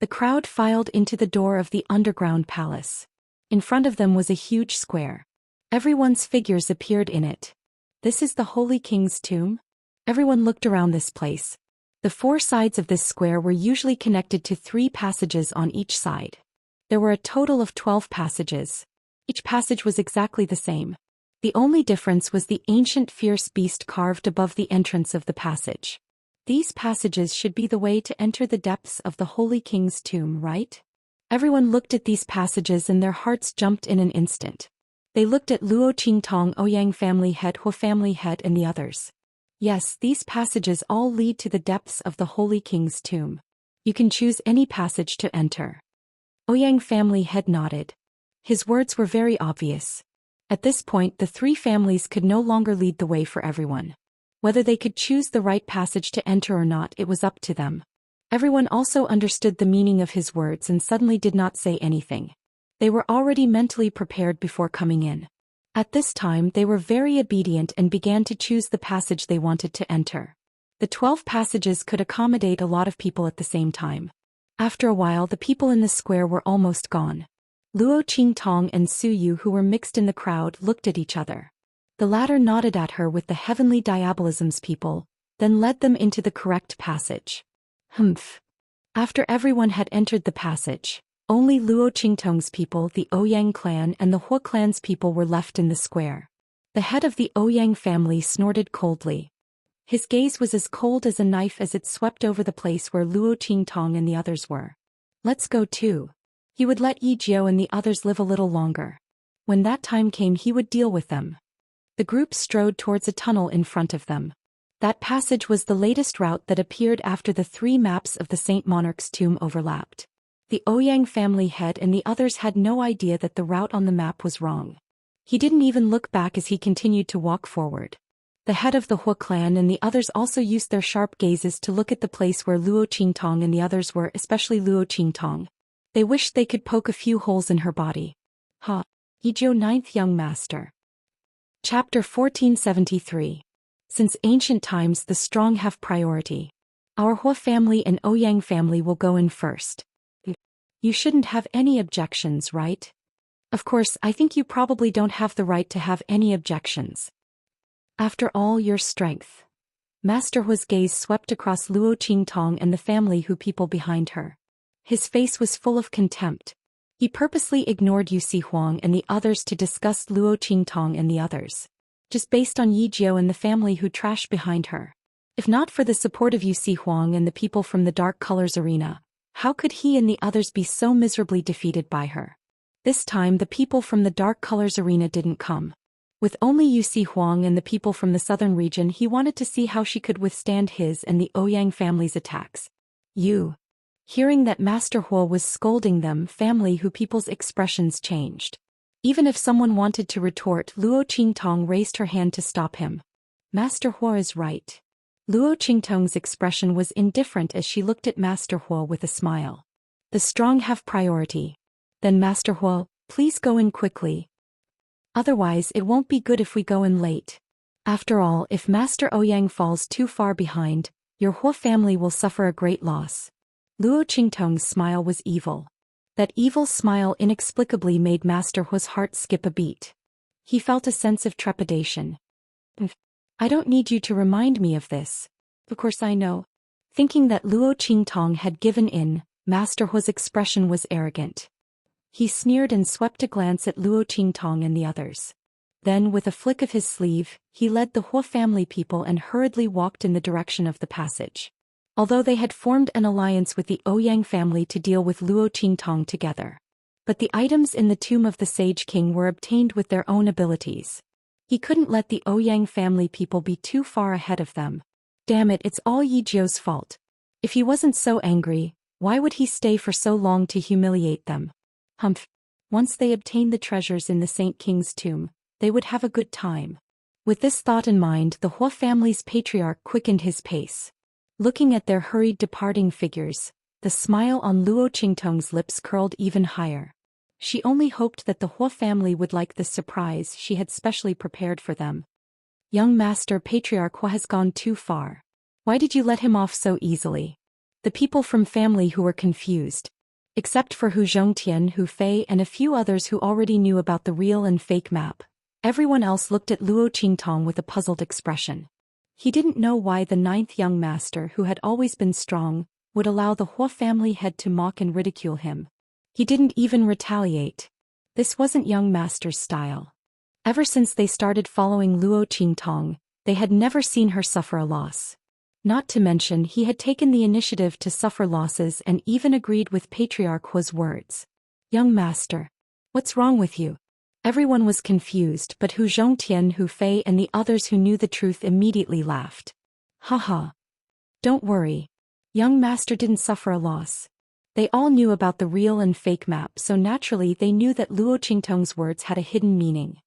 The crowd filed into the door of the underground palace. In front of them was a huge square. Everyone's figures appeared in it. This is the Holy King's tomb? Everyone looked around this place. The four sides of this square were usually connected to 3 passages on each side. There were a total of 12 passages. Each passage was exactly the same. The only difference was the ancient fierce beast carved above the entrance of the passage. These passages should be the way to enter the depths of the Holy King's tomb, right? Everyone looked at these passages and their hearts jumped in an instant. They looked at Luo Qingtong, Ouyang family head, Hua family head and the others. Yes, these passages all lead to the depths of the Holy King's tomb. You can choose any passage to enter. Ouyang family head nodded. His words were very obvious. At this point the three families could no longer lead the way for everyone. Whether they could choose the right passage to enter or not, it was up to them. Everyone also understood the meaning of his words and suddenly did not say anything. They were already mentally prepared before coming in. At this time they were very obedient and began to choose the passage they wanted to enter. The 12 passages could accommodate a lot of people at the same time. After a while the people in the square were almost gone. Luo Qingtong and Su Yu, who were mixed in the crowd, looked at each other. The latter nodded at her with the heavenly diabolism's people, then led them into the correct passage. Humph. After everyone had entered the passage, only Luo Qingtong's people, the Ouyang clan and the Hua clan's people were left in the square. The head of the Ouyang family snorted coldly. His gaze was as cold as a knife as it swept over the place where Luo Qingtong and the others were. Let's go too. He would let Yi Jiao and the others live a little longer. When that time came he would deal with them. The group strode towards a tunnel in front of them. That passage was the latest route that appeared after the 3 maps of the Saint Monarch's tomb overlapped. The Ouyang family head and the others had no idea that the route on the map was wrong. He didn't even look back as he continued to walk forward. The head of the Hua clan and the others also used their sharp gazes to look at the place where Luo Qingtong and the others were, especially Luo Qingtong. They wished they could poke a few holes in her body. Ha! Yi Jiao, 9th Young Master. Chapter 1473. Since ancient times the strong have priority. Our Hua family and Ouyang family will go in first. You shouldn't have any objections, right? Of course, I think you probably don't have the right to have any objections. After all your strength. Master Hua's gaze swept across Luo Qingtong and the family who people behind her. His face was full of contempt. He purposely ignored Yu Huang and the others to discuss Luo Qingtong and the others. Just based on Yi Jiao and the family who trashed behind her. If not for the support of Yu Huang and the people from the Dark Colors Arena, how could he and the others be so miserably defeated by her? This time the people from the Dark Colors Arena didn't come. With only Yu Huang and the people from the southern region, he wanted to see how she could withstand his and the Ouyang family's attacks. Hearing that Master Hua was scolding them, family who people's expressions changed. Even if someone wanted to retort, Luo Qingtong raised her hand to stop him. Master Hua is right. Luo Qingtong's expression was indifferent as she looked at Master Hua with a smile. The strong have priority. Then Master Hua, please go in quickly. Otherwise it won't be good if we go in late. After all, if Master Ouyang falls too far behind, your Hua family will suffer a great loss. Luo Qingtong's smile was evil. That evil smile inexplicably made Master Hua's heart skip a beat. He felt a sense of trepidation. I don't need you to remind me of this. Of course I know. Thinking that Luo Qingtong had given in, Master Hua's expression was arrogant. He sneered and swept a glance at Luo Qingtong and the others. Then with a flick of his sleeve, he led the Hua family people and hurriedly walked in the direction of the passage. Although they had formed an alliance with the Ouyang family to deal with Luo Qingtong together. But the items in the tomb of the Sage King were obtained with their own abilities. He couldn't let the Ouyang family people be too far ahead of them. Damn it, it's all Yi Jiao's fault. If he wasn't so angry, why would he stay for so long to humiliate them? Humph. Once they obtained the treasures in the Saint King's tomb, they would have a good time. With this thought in mind, the Hua family's patriarch quickened his pace. Looking at their hurried departing figures, the smile on Luo Qingtong's lips curled even higher. She only hoped that the Hua family would like the surprise she had specially prepared for them. Young Master, Patriarch Hua has gone too far. Why did you let him off so easily? The people from family who were confused. Except for Hu Zhongtian, Hu Fei and a few others who already knew about the real and fake map. Everyone else looked at Luo Qingtong with a puzzled expression. He didn't know why the 9th young master, who had always been strong, would allow the Hua family head to mock and ridicule him. He didn't even retaliate. This wasn't young master's style. Ever since they started following Luo Qingtong, they had never seen her suffer a loss. Not to mention he had taken the initiative to suffer losses and even agreed with Patriarch Hua's words. Young master. What's wrong with you? Everyone was confused, but Hu Zhongtian, Hu Fei and the others who knew the truth immediately laughed. Haha. Don't worry. Young master didn't suffer a loss. They all knew about the real and fake map, so naturally they knew that Luo Qingtong's words had a hidden meaning.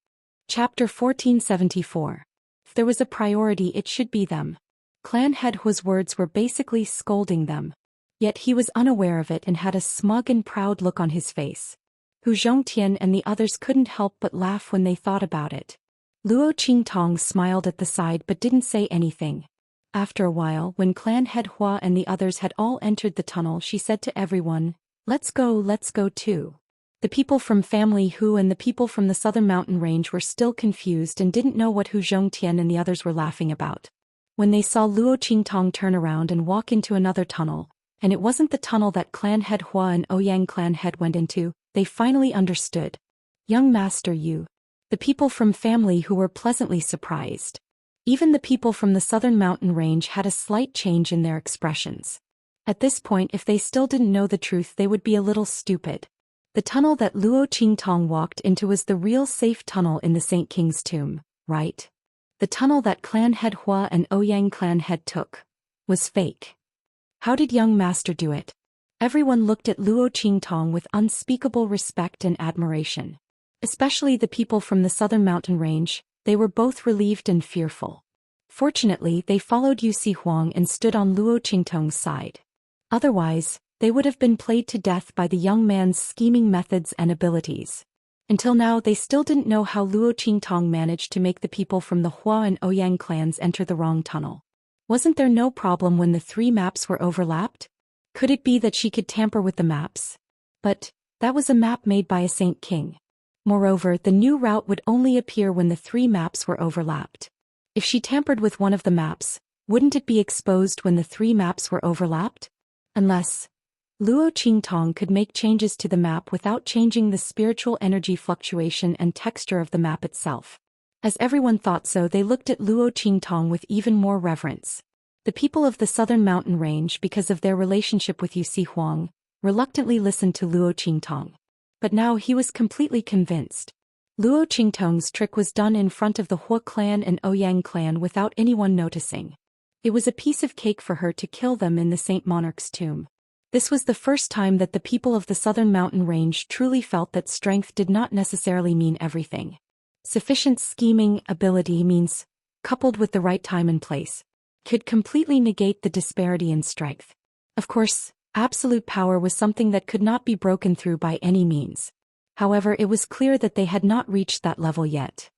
Chapter 1474. If there was a priority, it should be them. Clan head Hua's words were basically scolding them. Yet he was unaware of it and had a smug and proud look on his face. Hu Zhongtian and the others couldn't help but laugh when they thought about it. Luo Qingtong smiled at the side but didn't say anything. After a while, when Clan head Hua and the others had all entered the tunnel, she said to everyone, let's go too. The people from family Hu and the people from the southern mountain range were still confused and didn't know what Hu Zhongtian and the others were laughing about. When they saw Luo Qingtong turn around and walk into another tunnel, and it wasn't the tunnel that Clan head Hua and Ouyang clan head went into, they finally understood. Young master you. The people from family Hu were pleasantly surprised. Even the people from the southern mountain range had a slight change in their expressions. At this point, if they still didn't know the truth, they would be a little stupid. The tunnel that Luo Qingtong walked into was the real safe tunnel in the Saint King's tomb, right? The tunnel that Clan head Hua and Ouyang clan head took was fake. How did young master do it? Everyone looked at Luo Qingtong with unspeakable respect and admiration. Especially the people from the southern mountain range, they were both relieved and fearful. Fortunately, they followed Yusi Huang and stood on Luo Qingtong's side. Otherwise, they would have been played to death by the young man's scheming methods and abilities. Until now, they still didn't know how Luo Qingtong managed to make the people from the Hua and Ouyang clans enter the wrong tunnel. Wasn't there no problem when the three maps were overlapped? Could it be that she could tamper with the maps? But that was a map made by a Saint King. Moreover, the new route would only appear when the three maps were overlapped. If she tampered with one of the maps, wouldn't it be exposed when the three maps were overlapped? Unless Luo Qingtong could make changes to the map without changing the spiritual energy fluctuation and texture of the map itself. As everyone thought so, they looked at Luo Qingtong with even more reverence. The people of the southern mountain range, because of their relationship with Yusi Huang, reluctantly listened to Luo Qingtong. But now he was completely convinced. Luo Qingtong's trick was done in front of the Hua clan and Ouyang clan without anyone noticing. It was a piece of cake for her to kill them in the Saint Monarch's tomb. This was the first time that the people of the southern mountain range truly felt that strength did not necessarily mean everything. Sufficient scheming ability means, coupled with the right time and place, could completely negate the disparity in strength. Of course, absolute power was something that could not be broken through by any means. However, it was clear that they had not reached that level yet.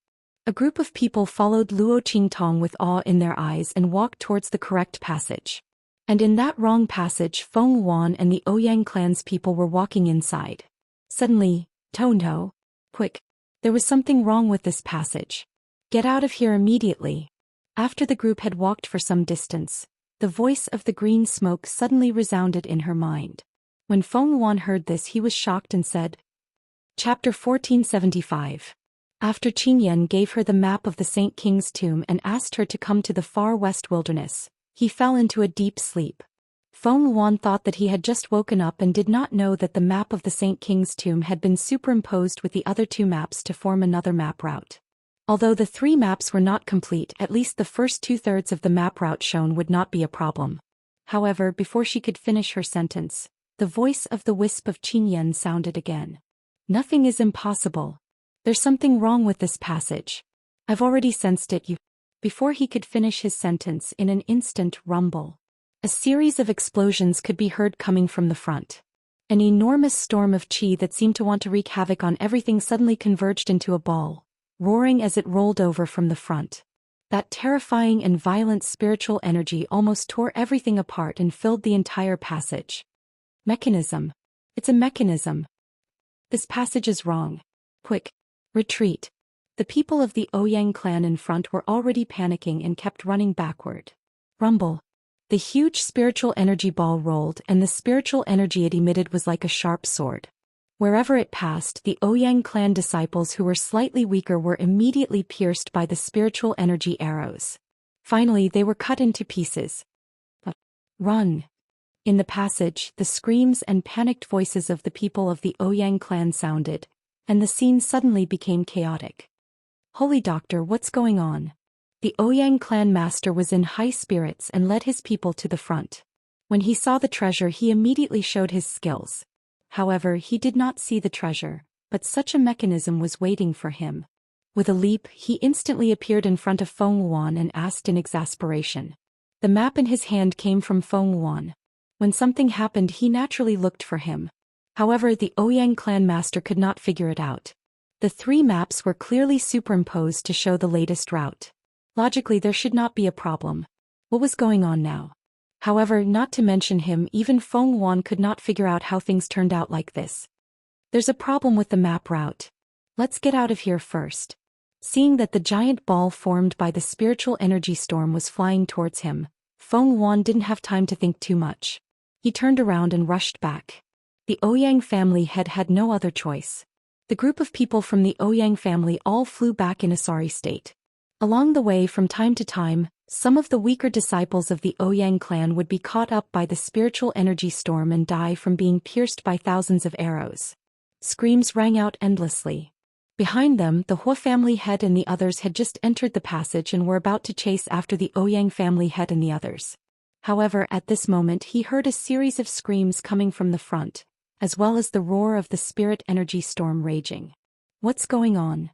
A group of people followed Luo Qingtong with awe in their eyes and walked towards the correct passage. And in that wrong passage, Feng Wan and the Ouyang clan's people were walking inside. Suddenly, Tonto, quick! There was something wrong with this passage. Get out of here immediately. After the group had walked for some distance, the voice of the green smoke suddenly resounded in her mind. When Feng Wan heard this, he was shocked and said, Chapter 1475. After Qingyan gave her the map of the Saint King's tomb and asked her to come to the far west wilderness, he fell into a deep sleep. Feng Wan thought that he had just woken up and did not know that the map of the Saint King's tomb had been superimposed with the other two maps to form another map route. Although the three maps were not complete, at least the first two-thirds of the map route shown would not be a problem. However, before she could finish her sentence, the voice of the wisp of Qingyan sounded again. Nothing is impossible. There's something wrong with this passage. I've already sensed it. Before he could finish his sentence, in an instant, rumble. A series of explosions could be heard coming from the front. An enormous storm of qi that seemed to want to wreak havoc on everything suddenly converged into a ball, roaring as it rolled over from the front. That terrifying and violent spiritual energy almost tore everything apart and filled the entire passage. Mechanism. It's a mechanism. This passage is wrong. Quick. Retreat. The people of the Ouyang clan in front were already panicking and kept running backward. Rumble. The huge spiritual energy ball rolled, and the spiritual energy it emitted was like a sharp sword. Wherever it passed, the Ouyang clan disciples who were slightly weaker were immediately pierced by the spiritual energy arrows. Finally, they were cut into pieces. Run! In the passage, the screams and panicked voices of the people of the Ouyang clan sounded. and the scene suddenly became chaotic. "Holy Doctor, what's going on?" The Ouyang clan master was in high spirits and led his people to the front. When he saw the treasure, he immediately showed his skills. However, he did not see the treasure, but such a mechanism was waiting for him. With a leap, he instantly appeared in front of Feng Wuan and asked in exasperation. The map in his hand came from Feng Wuan. When something happened, he naturally looked for him. However, the Ouyang clan master could not figure it out. The three maps were clearly superimposed to show the latest route. Logically, there should not be a problem. What was going on now? However, not to mention him, even Feng Wuan could not figure out how things turned out like this. "There's a problem with the map route. Let's get out of here first." Seeing that the giant ball formed by the spiritual energy storm was flying towards him, Feng Wuan didn't have time to think too much. He turned around and rushed back. The Ouyang family had no other choice. The group of people from the Ouyang family all flew back in a sorry state. Along the way, from time to time, some of the weaker disciples of the Ouyang clan would be caught up by the spiritual energy storm and die from being pierced by thousands of arrows. Screams rang out endlessly. Behind them, the Hua family head and the others had just entered the passage and were about to chase after the Ouyang family head and the others. However, at this moment he heard a series of screams coming from the front, as well as the roar of the spirit energy storm raging. What's going on?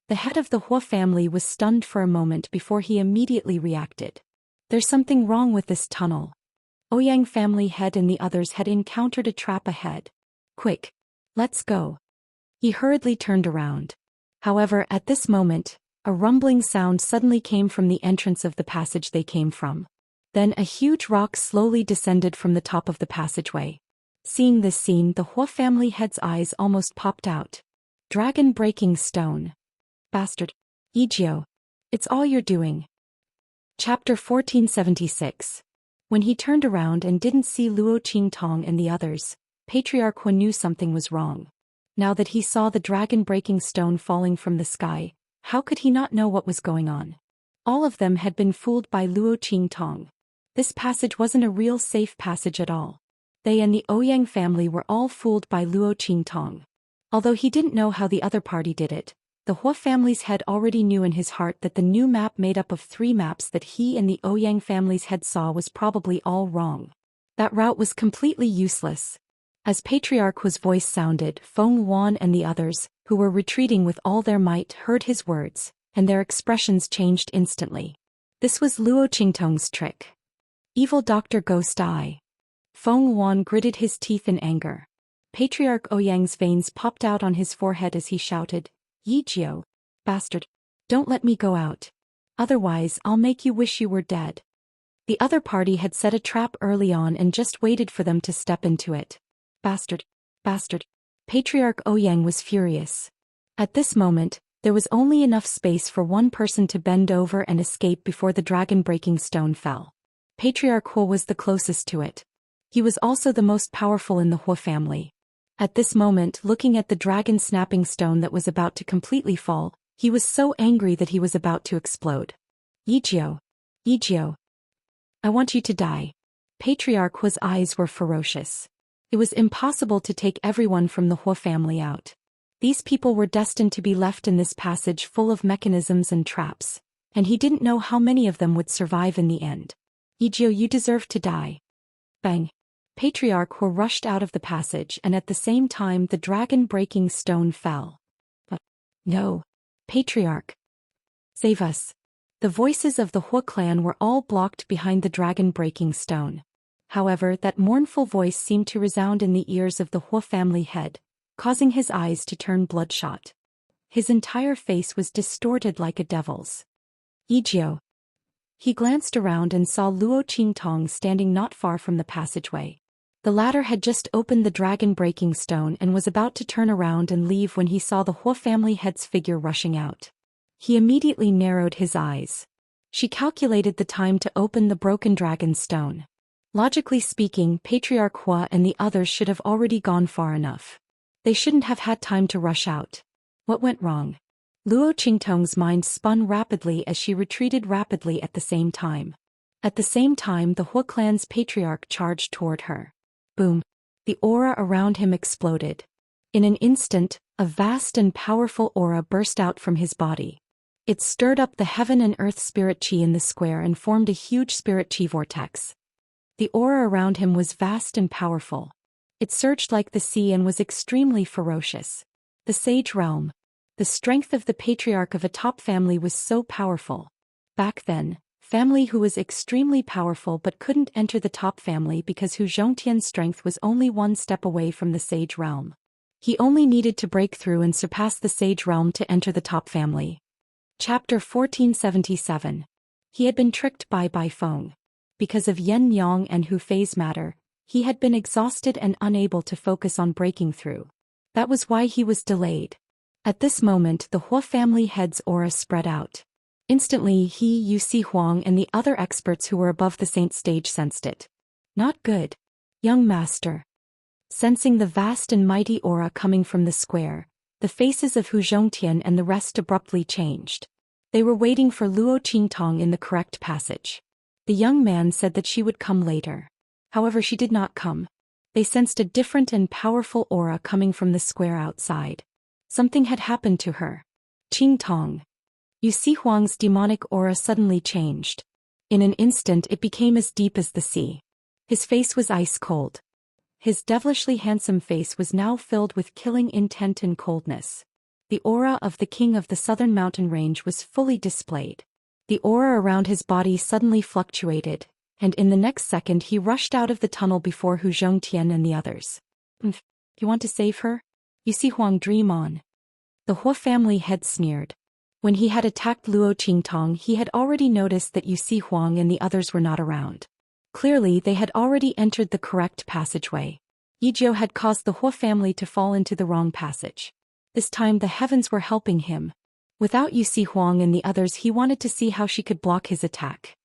The head of the Hua family was stunned for a moment before he immediately reacted. There's something wrong with this tunnel. Ouyang family head and the others had encountered a trap ahead. Quick! Let's go! He hurriedly turned around. However, at this moment, a rumbling sound suddenly came from the entrance of the passage they came from. Then a huge rock slowly descended from the top of the passageway. Seeing this scene, the Hua family head's eyes almost popped out. Dragon-breaking stone. Bastard. Egio. It's all you're doing. Chapter 1476. When he turned around and didn't see Luo Qingtong and the others, Patriarch Hua knew something was wrong. Now that he saw the dragon-breaking stone falling from the sky, how could he not know what was going on? All of them had been fooled by Luo Qingtong. This passage wasn't a real safe passage at all. They and the Ouyang family were all fooled by Luo Qingtong. Although he didn't know how the other party did it, the Hua family's head already knew in his heart that the new map made up of 3 maps that he and the Ouyang family's head saw was probably all wrong. That route was completely useless. As Patriarch Hua's voice sounded, Feng Wuan and the others, who were retreating with all their might, heard his words, and their expressions changed instantly. This was Luo Qingtong's trick. Evil Dr. Ghost Eye. Feng Wuan gritted his teeth in anger. Patriarch Ouyang's veins popped out on his forehead as he shouted, "Egio, bastard! Don't let me go out. Otherwise I'll make you wish you were dead." The other party had set a trap early on and just waited for them to step into it. Bastard! Bastard! Patriarch Ouyang was furious. At this moment, there was only enough space for one person to bend over and escape before the dragon-breaking stone fell. Patriarch Hua was the closest to it. He was also the most powerful in the Hua family. At this moment, looking at the dragon-snapping stone that was about to completely fall, he was so angry that he was about to explode. Egio! Egio! I want you to die. Patriarch Hua's eyes were ferocious. It was impossible to take everyone from the Hua family out. These people were destined to be left in this passage full of mechanisms and traps, and he didn't know how many of them would survive in the end. Egio, you deserve to die. Bang! Patriarch Hua rushed out of the passage, and at the same time the dragon-breaking stone fell. No! Patriarch! Save us! The voices of the Hua clan were all blocked behind the dragon-breaking stone. However, that mournful voice seemed to resound in the ears of the Hua family head, causing his eyes to turn bloodshot. His entire face was distorted like a devil's. Egio! He glanced around and saw Luo Qingtong standing not far from the passageway. The latter had just opened the dragon-breaking stone and was about to turn around and leave when he saw the Hua family head's figure rushing out. He immediately narrowed his eyes. She calculated the time to open the broken dragon stone. Logically speaking, Patriarch Hua and the others should have already gone far enough. They shouldn't have had time to rush out. What went wrong? Luo Qingtong's mind spun rapidly as she retreated rapidly at the same time. At the same time, the Hua clan's patriarch charged toward her. Boom! The aura around him exploded. In an instant, a vast and powerful aura burst out from his body. It stirred up the heaven and earth spirit chi in the square and formed a huge spirit chi vortex. The aura around him was vast and powerful. It surged like the sea and was extremely ferocious. The Sage Realm. The strength of the patriarch of a top family was so powerful. Back then, family who was extremely powerful but couldn't enter the top family because Hu Zhongtian's strength was only one step away from the Sage Realm. He only needed to break through and surpass the Sage Realm to enter the top family. Chapter 1477. He had been tricked by Bai Feng. Because of Yen Yang and Hu Fei's matter, he had been exhausted and unable to focus on breaking through. That was why he was delayed. At this moment the Hua family head's aura spread out. Instantly he, Yu Si Huang and the other experts who were above the saint stage sensed it. Not good. Young master. Sensing the vast and mighty aura coming from the square, the faces of Hu Zhongtian and the rest abruptly changed. They were waiting for Luo Qingtong in the correct passage. The young man said that she would come later. However, she did not come. They sensed a different and powerful aura coming from the square outside. Something had happened to her. Qingtong. Yu Si Huang's demonic aura suddenly changed. In an instant it became as deep as the sea. His face was ice cold. His devilishly handsome face was now filled with killing intent and coldness. The aura of the king of the southern mountain range was fully displayed. The aura around his body suddenly fluctuated, and in the next second he rushed out of the tunnel before Hu Zhongtian and the others. You want to save her? Yu Si Huang, dream on. The Hua family head sneered. When he had attacked Luo Qingtong he had already noticed that Yu Si Huang and the others were not around. Clearly they had already entered the correct passageway. Yijiu had caused the Hua family to fall into the wrong passage. This time the heavens were helping him. Without Yu Si Huang and the others he wanted to see how she could block his attack.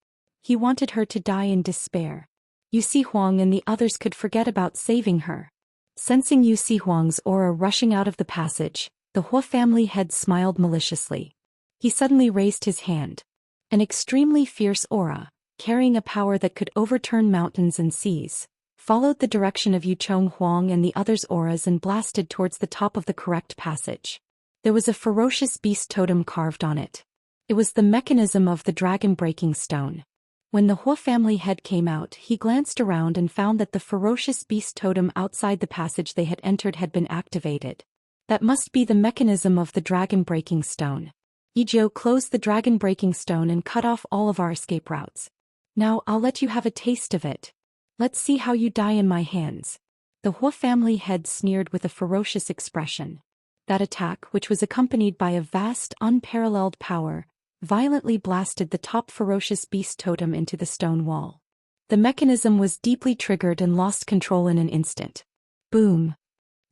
He wanted her to die in despair. Yu Si Huang and the others could forget about saving her. Sensing Yu Si Huang's aura rushing out of the passage, the Hua family head smiled maliciously. He suddenly raised his hand. An extremely fierce aura, carrying a power that could overturn mountains and seas, followed the direction of Yu Chong Huang and the others' auras and blasted towards the top of the correct passage. There was a ferocious beast totem carved on it. It was the mechanism of the dragon-breaking stone. When the Hua family head came out, he glanced around and found that the ferocious beast totem outside the passage they had entered had been activated. That must be the mechanism of the dragon-breaking stone. Yijiu closed the dragon-breaking stone and cut off all of our escape routes. Now I'll let you have a taste of it. Let's see how you die in my hands. The Hua family head sneered with a ferocious expression. That attack, which was accompanied by a vast, unparalleled power, violently blasted the top ferocious beast totem into the stone wall. The mechanism was deeply triggered and lost control in an instant. Boom!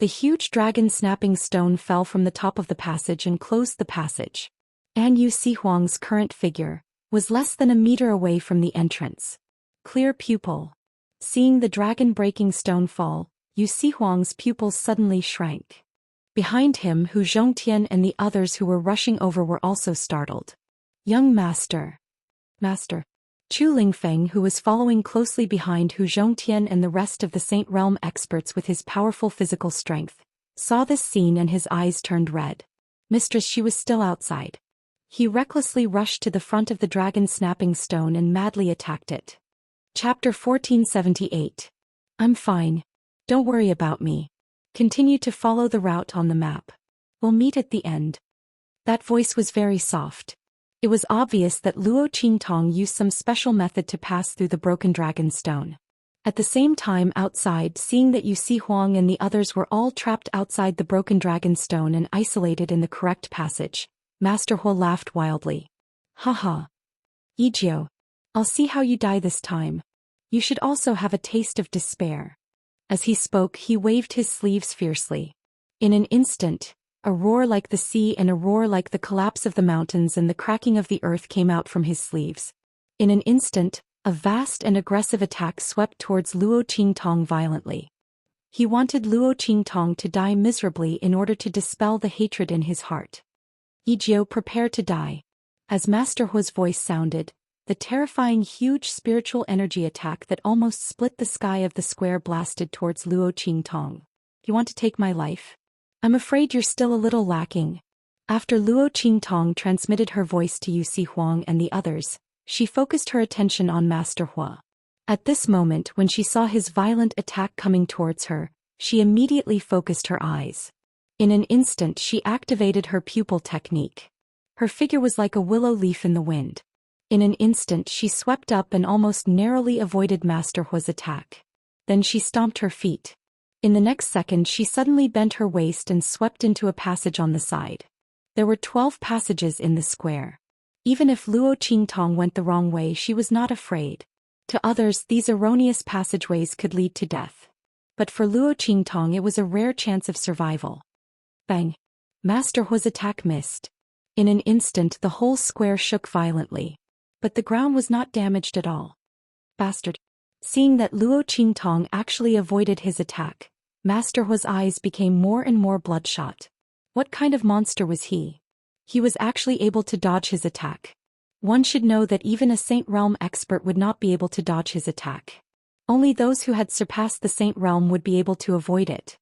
The huge dragon-snapping stone fell from the top of the passage and closed the passage. And Yu Si Huang's current figure was less than a meter away from the entrance. Clear pupil. Seeing the dragon-breaking stone fall, Yu Si Huang's pupils suddenly shrank. Behind him, Hu Zhongtian and the others who were rushing over were also startled. Young master. Master. Chu Lingfeng, who was following closely behind Hu Zhongtian and the rest of the Saint Realm experts with his powerful physical strength, saw this scene and his eyes turned red. Mistress, she was still outside. He recklessly rushed to the front of the dragon-snapping stone and madly attacked it. Chapter 1478. I'm fine. Don't worry about me. Continue to follow the route on the map. We'll meet at the end. That voice was very soft. It was obvious that Luo Qingtong used some special method to pass through the broken dragon stone. At the same time outside, seeing that Yu Si Huang and the others were all trapped outside the broken dragon stone and isolated in the correct passage, Master Hua laughed wildly. Haha. Yijiu. I'll see how you die this time. You should also have a taste of despair. As he spoke, he waved his sleeves fiercely. In an instant, a roar like the sea and a roar like the collapse of the mountains and the cracking of the earth came out from his sleeves. In an instant, a vast and aggressive attack swept towards Luo Qingtong violently. He wanted Luo Qingtong to die miserably in order to dispel the hatred in his heart. Yijiu, prepare to die. As Master Hua's voice sounded, the terrifying huge spiritual energy attack that almost split the sky of the square blasted towards Luo Qingtong. You want to take my life? I'm afraid you're still a little lacking. After Luo Qingtong transmitted her voice to Yu Huang and the others, she focused her attention on Master Hua. At this moment, when she saw his violent attack coming towards her, she immediately focused her eyes. In an instant she activated her pupil technique. Her figure was like a willow leaf in the wind. In an instant she swept up and almost narrowly avoided Master Hua's attack. Then she stomped her feet. In the next second she suddenly bent her waist and swept into a passage on the side. There were 12 passages in the square. Even if Luo Qingtong went the wrong way, she was not afraid. To others, these erroneous passageways could lead to death. But for Luo Qingtong it was a rare chance of survival. Bang! Master Hua's attack missed. In an instant the whole square shook violently. But the ground was not damaged at all. Bastard! Seeing that Luo Qingtong actually avoided his attack, Master Hua's eyes became more and more bloodshot. What kind of monster was he? He was actually able to dodge his attack. One should know that even a Saint Realm expert would not be able to dodge his attack. Only those who had surpassed the Saint Realm would be able to avoid it.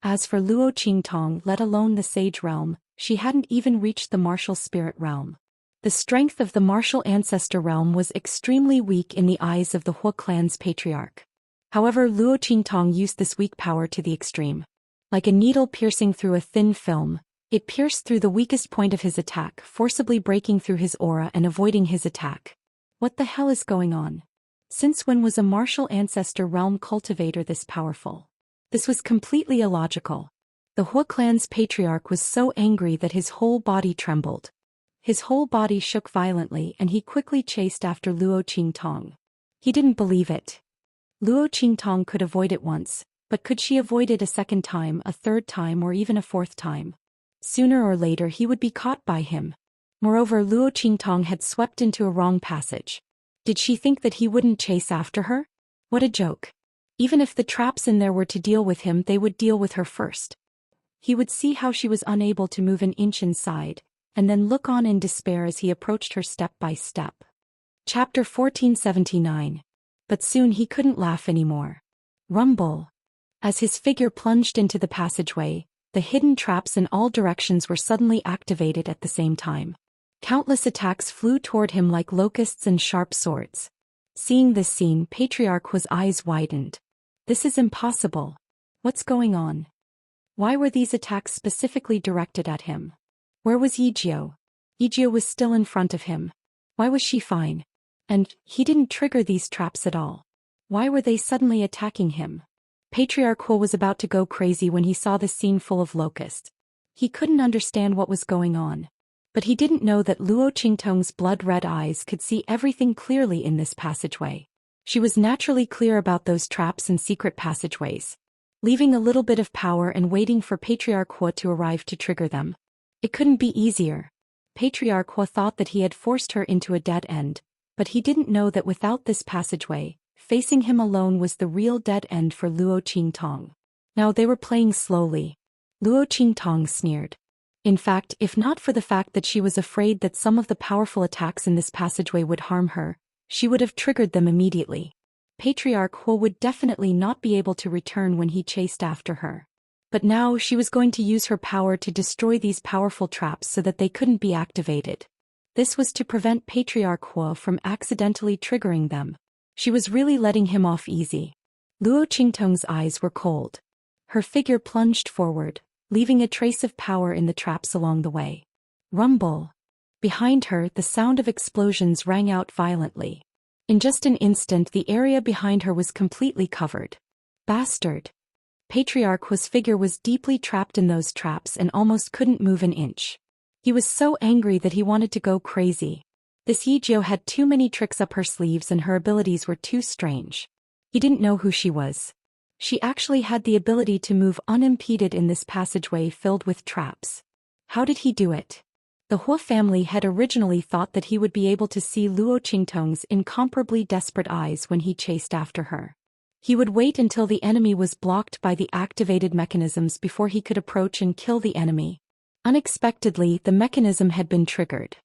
As for Luo Qingtong, let alone the Sage Realm, she hadn't even reached the Martial Spirit Realm. The strength of the Martial Ancestor Realm was extremely weak in the eyes of the Hua clan's patriarch. However, Luo Qingtong used this weak power to the extreme. Like a needle piercing through a thin film, it pierced through the weakest point of his attack, forcibly breaking through his aura and avoiding his attack. What the hell is going on? Since when was a Martial Ancestor Realm cultivator this powerful? This was completely illogical. The Hua clan's patriarch was so angry that his whole body trembled. His whole body shook violently and he quickly chased after Luo Qingtong. He didn't believe it. Luo Qingtong could avoid it once, but could she avoid it a second time, a third time, or even a fourth time? Sooner or later he would be caught by him. Moreover, Luo Qingtong had swept into a wrong passage. Did she think that he wouldn't chase after her? What a joke. Even if the traps in there were to deal with him, they would deal with her first. He would see how she was unable to move an inch inside, and then look on in despair as he approached her step by step. Chapter 1479. But soon he couldn't laugh anymore. Rumble. As his figure plunged into the passageway, the hidden traps in all directions were suddenly activated at the same time. Countless attacks flew toward him like locusts and sharp swords. Seeing this scene, Patriarch Hua's eyes widened. This is impossible. What's going on? Why were these attacks specifically directed at him? Where was Yijio? Yijio was still in front of him. Why was she fine? And he didn't trigger these traps at all. Why were they suddenly attacking him? Patriarch Hua was about to go crazy when he saw the scene full of locusts. He couldn't understand what was going on. But he didn't know that Luo Qingtong's blood-red eyes could see everything clearly in this passageway. She was naturally clear about those traps and secret passageways. Leaving a little bit of power and waiting for Patriarch Hua to arrive to trigger them. It couldn't be easier. Patriarch Hua thought that he had forced her into a dead end, but he didn't know that without this passageway, facing him alone was the real dead end for Luo Qingtong. Now they were playing slowly. Luo Qingtong sneered. In fact, if not for the fact that she was afraid that some of the powerful attacks in this passageway would harm her, she would have triggered them immediately. Patriarch Hua would definitely not be able to return when he chased after her. But now she was going to use her power to destroy these powerful traps so that they couldn't be activated. This was to prevent Patriarch Hua from accidentally triggering them. She was really letting him off easy. Luo Qingtong's eyes were cold. Her figure plunged forward, leaving a trace of power in the traps along the way. Rumble. Behind her, the sound of explosions rang out violently. In just an instant, the area behind her was completely covered. Bastard. Patriarch Hua's figure was deeply trapped in those traps and almost couldn't move an inch. He was so angry that he wanted to go crazy. This Yijio had too many tricks up her sleeves and her abilities were too strange. He didn't know who she was. She actually had the ability to move unimpeded in this passageway filled with traps. How did he do it? The Hua family had originally thought that he would be able to see Luo Qingtong's incomparably desperate eyes when he chased after her. He would wait until the enemy was blocked by the activated mechanisms before he could approach and kill the enemy. Unexpectedly, the mechanism had been triggered.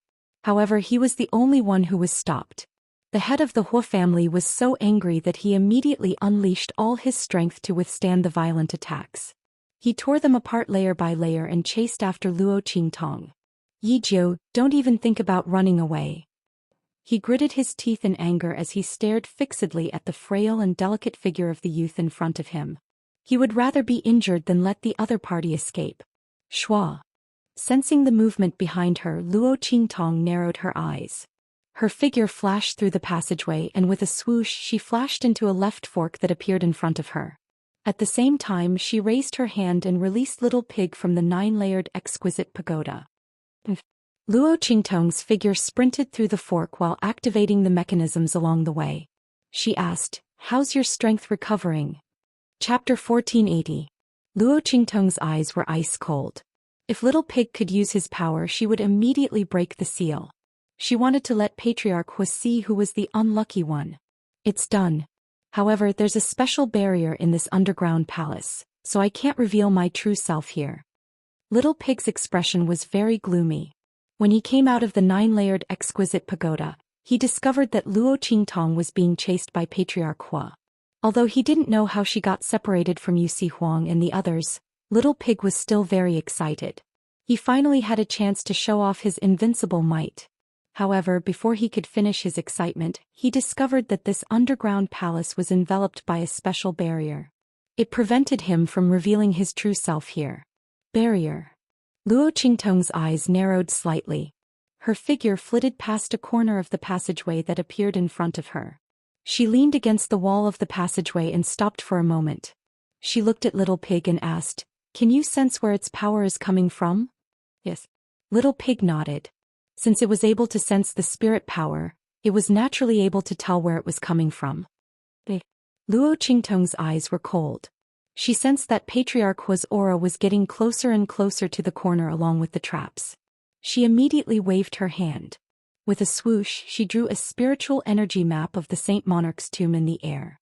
However, he was the only one who was stopped. The head of the Hua family was so angry that he immediately unleashed all his strength to withstand the violent attacks. He tore them apart layer by layer and chased after Luo Qingtong. Yijiu, don't even think about running away. He gritted his teeth in anger as he stared fixedly at the frail and delicate figure of the youth in front of him. He would rather be injured than let the other party escape. Shua. Sensing the movement behind her, Luo Qingtong narrowed her eyes. Her figure flashed through the passageway and with a swoosh she flashed into a left fork that appeared in front of her. At the same time she raised her hand and released Little Pig from the 9-layered exquisite pagoda. Luo Qingtong's figure sprinted through the fork while activating the mechanisms along the way. She asked, "How's your strength recovering?" Chapter 1480. Luo Qingtong's eyes were ice cold. If Little Pig could use his power, she would immediately break the seal. She wanted to let Patriarch Hu see who was the unlucky one. It's done. However, there's a special barrier in this underground palace, so I can't reveal my true self here. Little Pig's expression was very gloomy. When he came out of the 9-layered exquisite pagoda, he discovered that Luo Qingtong was being chased by Patriarch Hu. Although he didn't know how she got separated from Yusi Huang and the others, Little Pig was still very excited. He finally had a chance to show off his invincible might. However, before he could finish his excitement, he discovered that this underground palace was enveloped by a special barrier. It prevented him from revealing his true self here. Barrier. Luo Qingtong's eyes narrowed slightly. Her figure flitted past a corner of the passageway that appeared in front of her. She leaned against the wall of the passageway and stopped for a moment. She looked at Little Pig and asked, "Can you sense where its power is coming from?" Yes. Little Pig nodded. Since it was able to sense the spirit power, it was naturally able to tell where it was coming from. Luo Qingtong's eyes were cold. She sensed that Patriarch Hu's aura was getting closer and closer to the corner along with the traps. She immediately waved her hand. With a swoosh, she drew a spiritual energy map of the Saint Monarch's tomb in the air.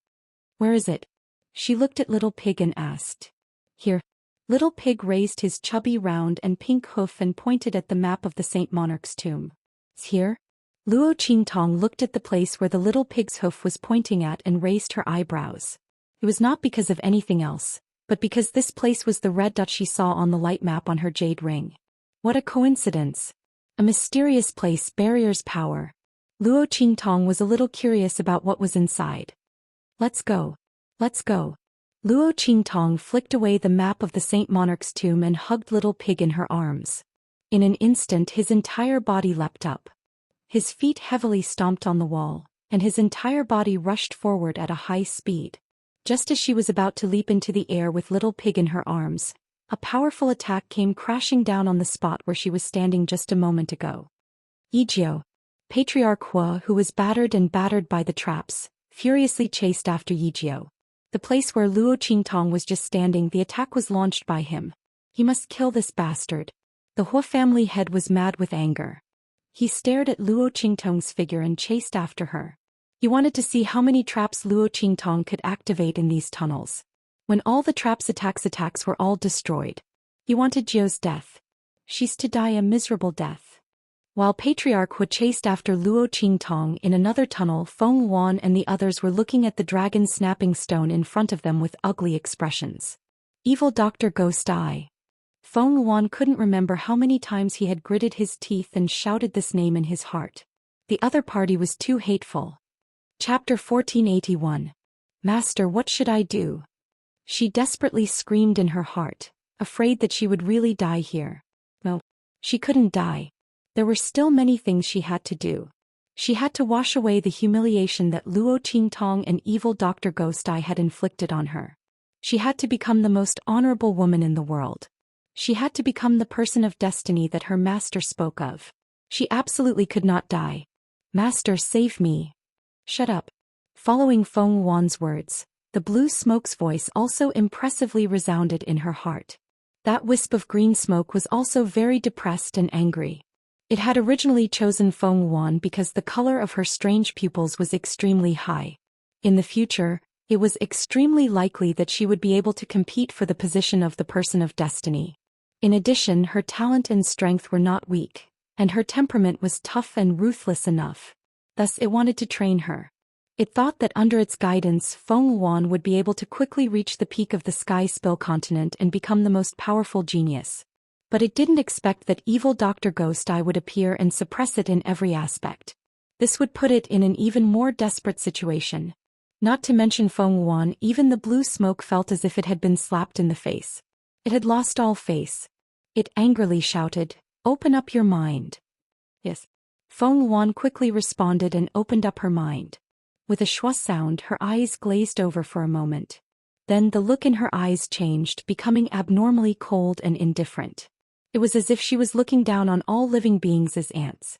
"Where is it?" She looked at Little Pig and asked. "Here." Little Pig raised his chubby round and pink hoof and pointed at the map of the Saint Monarch's tomb. "Here?" Luo Qingtong looked at the place where the Little Pig's hoof was pointing at and raised her eyebrows. It was not because of anything else, but because this place was the red dot she saw on the light map on her jade ring. What a coincidence! A mysterious place, barrier's power. Luo Qingtong was a little curious about what was inside. "Let's go. Let's go." Luo Qingtong flicked away the map of the Saint Monarch's tomb and hugged Little Pig in her arms. In an instant his entire body leapt up. His feet heavily stomped on the wall, and his entire body rushed forward at a high speed. Just as she was about to leap into the air with Little Pig in her arms, a powerful attack came crashing down on the spot where she was standing just a moment ago. Yijiu. Patriarch Hu, who was battered by the traps, furiously chased after Yijiu. The place where Luo Qingtong was just standing, the attack was launched by him. He must kill this bastard. The Hu family head was mad with anger. He stared at Luo Qingtong's figure and chased after her. He wanted to see how many traps Luo Qingtong could activate in these tunnels. When all the traps' attacks were all destroyed, he wanted Jiu's death. She's to die a miserable death. While Patriarch Hu chased after Luo Qingtong in another tunnel, Feng Wan and the others were looking at the dragon snapping stone in front of them with ugly expressions. Evil Dr. Ghost Eye. Feng Wan couldn't remember how many times he had gritted his teeth and shouted this name in his heart. The other party was too hateful. Chapter 1481. Master, what should I do? She desperately screamed in her heart, afraid that she would really die here. No, she couldn't die. There were still many things she had to do. She had to wash away the humiliation that Luo Qingtong and evil Dr. Ghost Eye had inflicted on her. She had to become the most honorable woman in the world. She had to become the person of destiny that her master spoke of. She absolutely could not die. Master, save me. Shut up. Following Feng Wan's words, the blue smoke's voice also impressively resounded in her heart. That wisp of green smoke was also very depressed and angry. It had originally chosen Feng Wan because the color of her strange pupils was extremely high. In the future, it was extremely likely that she would be able to compete for the position of the person of destiny. In addition, her talent and strength were not weak, and her temperament was tough and ruthless enough. Thus it wanted to train her. It thought that under its guidance Feng Yuan would be able to quickly reach the peak of the Sky Spill continent and become the most powerful genius. But it didn't expect that evil Dr. Ghost Eye would appear and suppress it in every aspect. This would put it in an even more desperate situation. Not to mention Feng Yuan, even the blue smoke felt as if it had been slapped in the face. It had lost all face. It angrily shouted, "Open up your mind." Yes. Feng Yuan quickly responded and opened up her mind. With a schwa sound, her eyes glazed over for a moment. Then the look in her eyes changed, becoming abnormally cold and indifferent. It was as if she was looking down on all living beings as ants.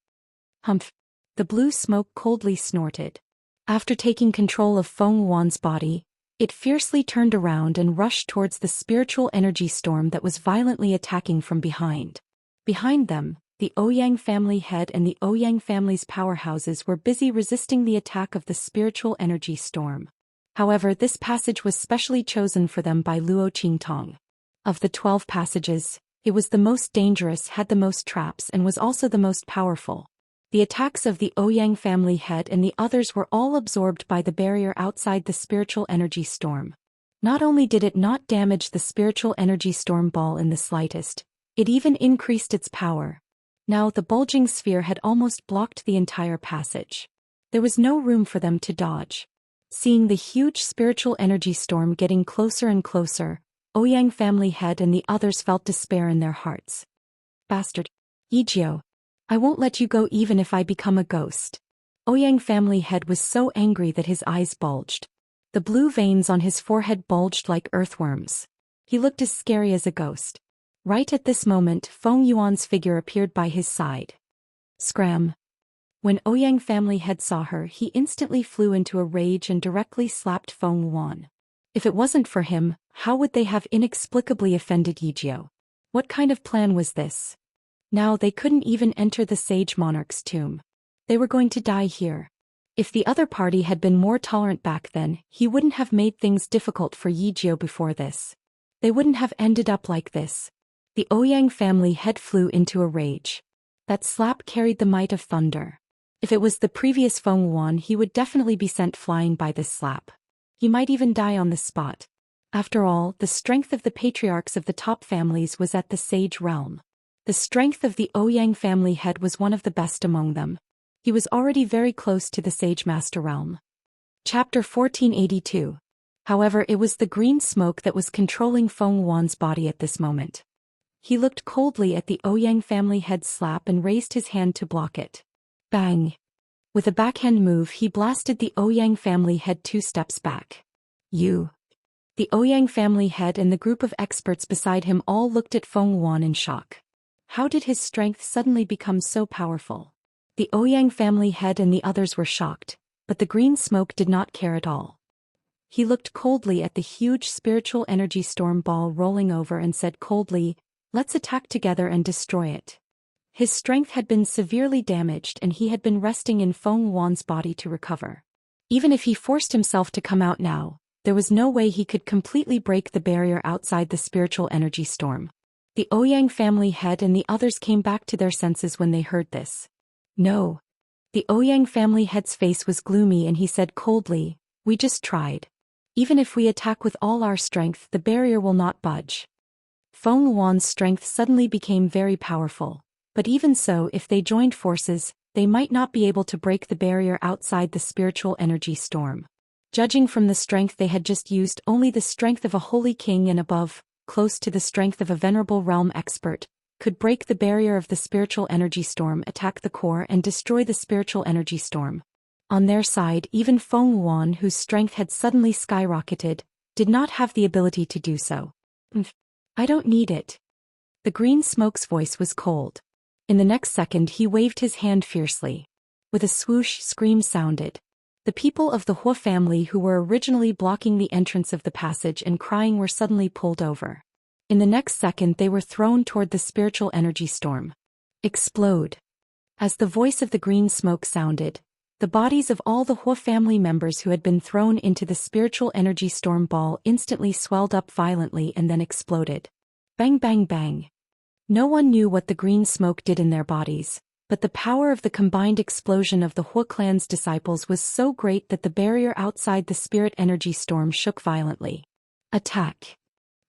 Humph! The blue smoke coldly snorted. After taking control of Feng Yuan's body, it fiercely turned around and rushed towards the spiritual energy storm that was violently attacking from behind. Behind them, the Ouyang family head and the Ouyang family's powerhouses were busy resisting the attack of the spiritual energy storm. However, this passage was specially chosen for them by Luo Qingtong. Of the 12 passages, it was the most dangerous, had the most traps, and was also the most powerful. The attacks of the Ouyang family head and the others were all absorbed by the barrier outside the spiritual energy storm. Not only did it not damage the spiritual energy storm ball in the slightest, it even increased its power. Now the bulging sphere had almost blocked the entire passage. There was no room for them to dodge. Seeing the huge spiritual energy storm getting closer and closer, Ouyang family head and the others felt despair in their hearts. "Bastard! Yijio! I won't let you go even if I become a ghost." Ouyang family head was so angry that his eyes bulged. The blue veins on his forehead bulged like earthworms. He looked as scary as a ghost. Right at this moment, Feng Yuan's figure appeared by his side. Scram! When Ouyang family head saw her, he instantly flew into a rage and directly slapped Feng Yuan. If it wasn't for him, how would they have inexplicably offended Yijio? What kind of plan was this? Now they couldn't even enter the sage monarch's tomb. They were going to die here. If the other party had been more tolerant back then, he wouldn't have made things difficult for Yijio before this. They wouldn't have ended up like this. The Ouyang family head flew into a rage. That slap carried the might of thunder. If it was the previous Feng Yuan, he would definitely be sent flying by this slap. He might even die on the spot. After all, the strength of the patriarchs of the top families was at the sage realm. The strength of the Ouyang family head was one of the best among them. He was already very close to the sage master realm. Chapter 1482. However, it was the green smoke that was controlling Feng Yuan's body at this moment. He looked coldly at the Ouyang family head slap and raised his hand to block it. Bang! With a backhand move, he blasted the Ouyang family head 2 steps back. You! The Ouyang family head and the group of experts beside him all looked at Feng Yuan in shock. How did his strength suddenly become so powerful? The Ouyang family head and the others were shocked, but the green smoke did not care at all. He looked coldly at the huge spiritual energy storm ball rolling over and said coldly, "Let's attack together and destroy it." His strength had been severely damaged and he had been resting in Feng Yuan's body to recover. Even if he forced himself to come out now, there was no way he could completely break the barrier outside the spiritual energy storm. The Ouyang family head and the others came back to their senses when they heard this. No. The Ouyang family head's face was gloomy and he said coldly, "We just tried. Even if we attack with all our strength, the barrier will not budge." Feng Yuan's strength suddenly became very powerful, but even so, if they joined forces, they might not be able to break the barrier outside the spiritual energy storm. Judging from the strength they had just used, only the strength of a holy king and above, close to the strength of a venerable realm expert, could break the barrier of the spiritual energy storm, attack the core and destroy the spiritual energy storm. On their side, even Feng Yuan, whose strength had suddenly skyrocketed, did not have the ability to do so. "I don't need it." The green smoke's voice was cold. In the next second he waved his hand fiercely. With a swoosh, scream sounded. The people of the Hua family who were originally blocking the entrance of the passage and crying were suddenly pulled over. In the next second they were thrown toward the spiritual energy storm. Explode. As the voice of the green smoke sounded, the bodies of all the Hua family members who had been thrown into the spiritual energy storm ball instantly swelled up violently and then exploded. Bang bang bang. No one knew what the green smoke did in their bodies, But the power of the combined explosion of the Hua clan's disciples was so great that the barrier outside the spirit energy storm shook violently. Attack!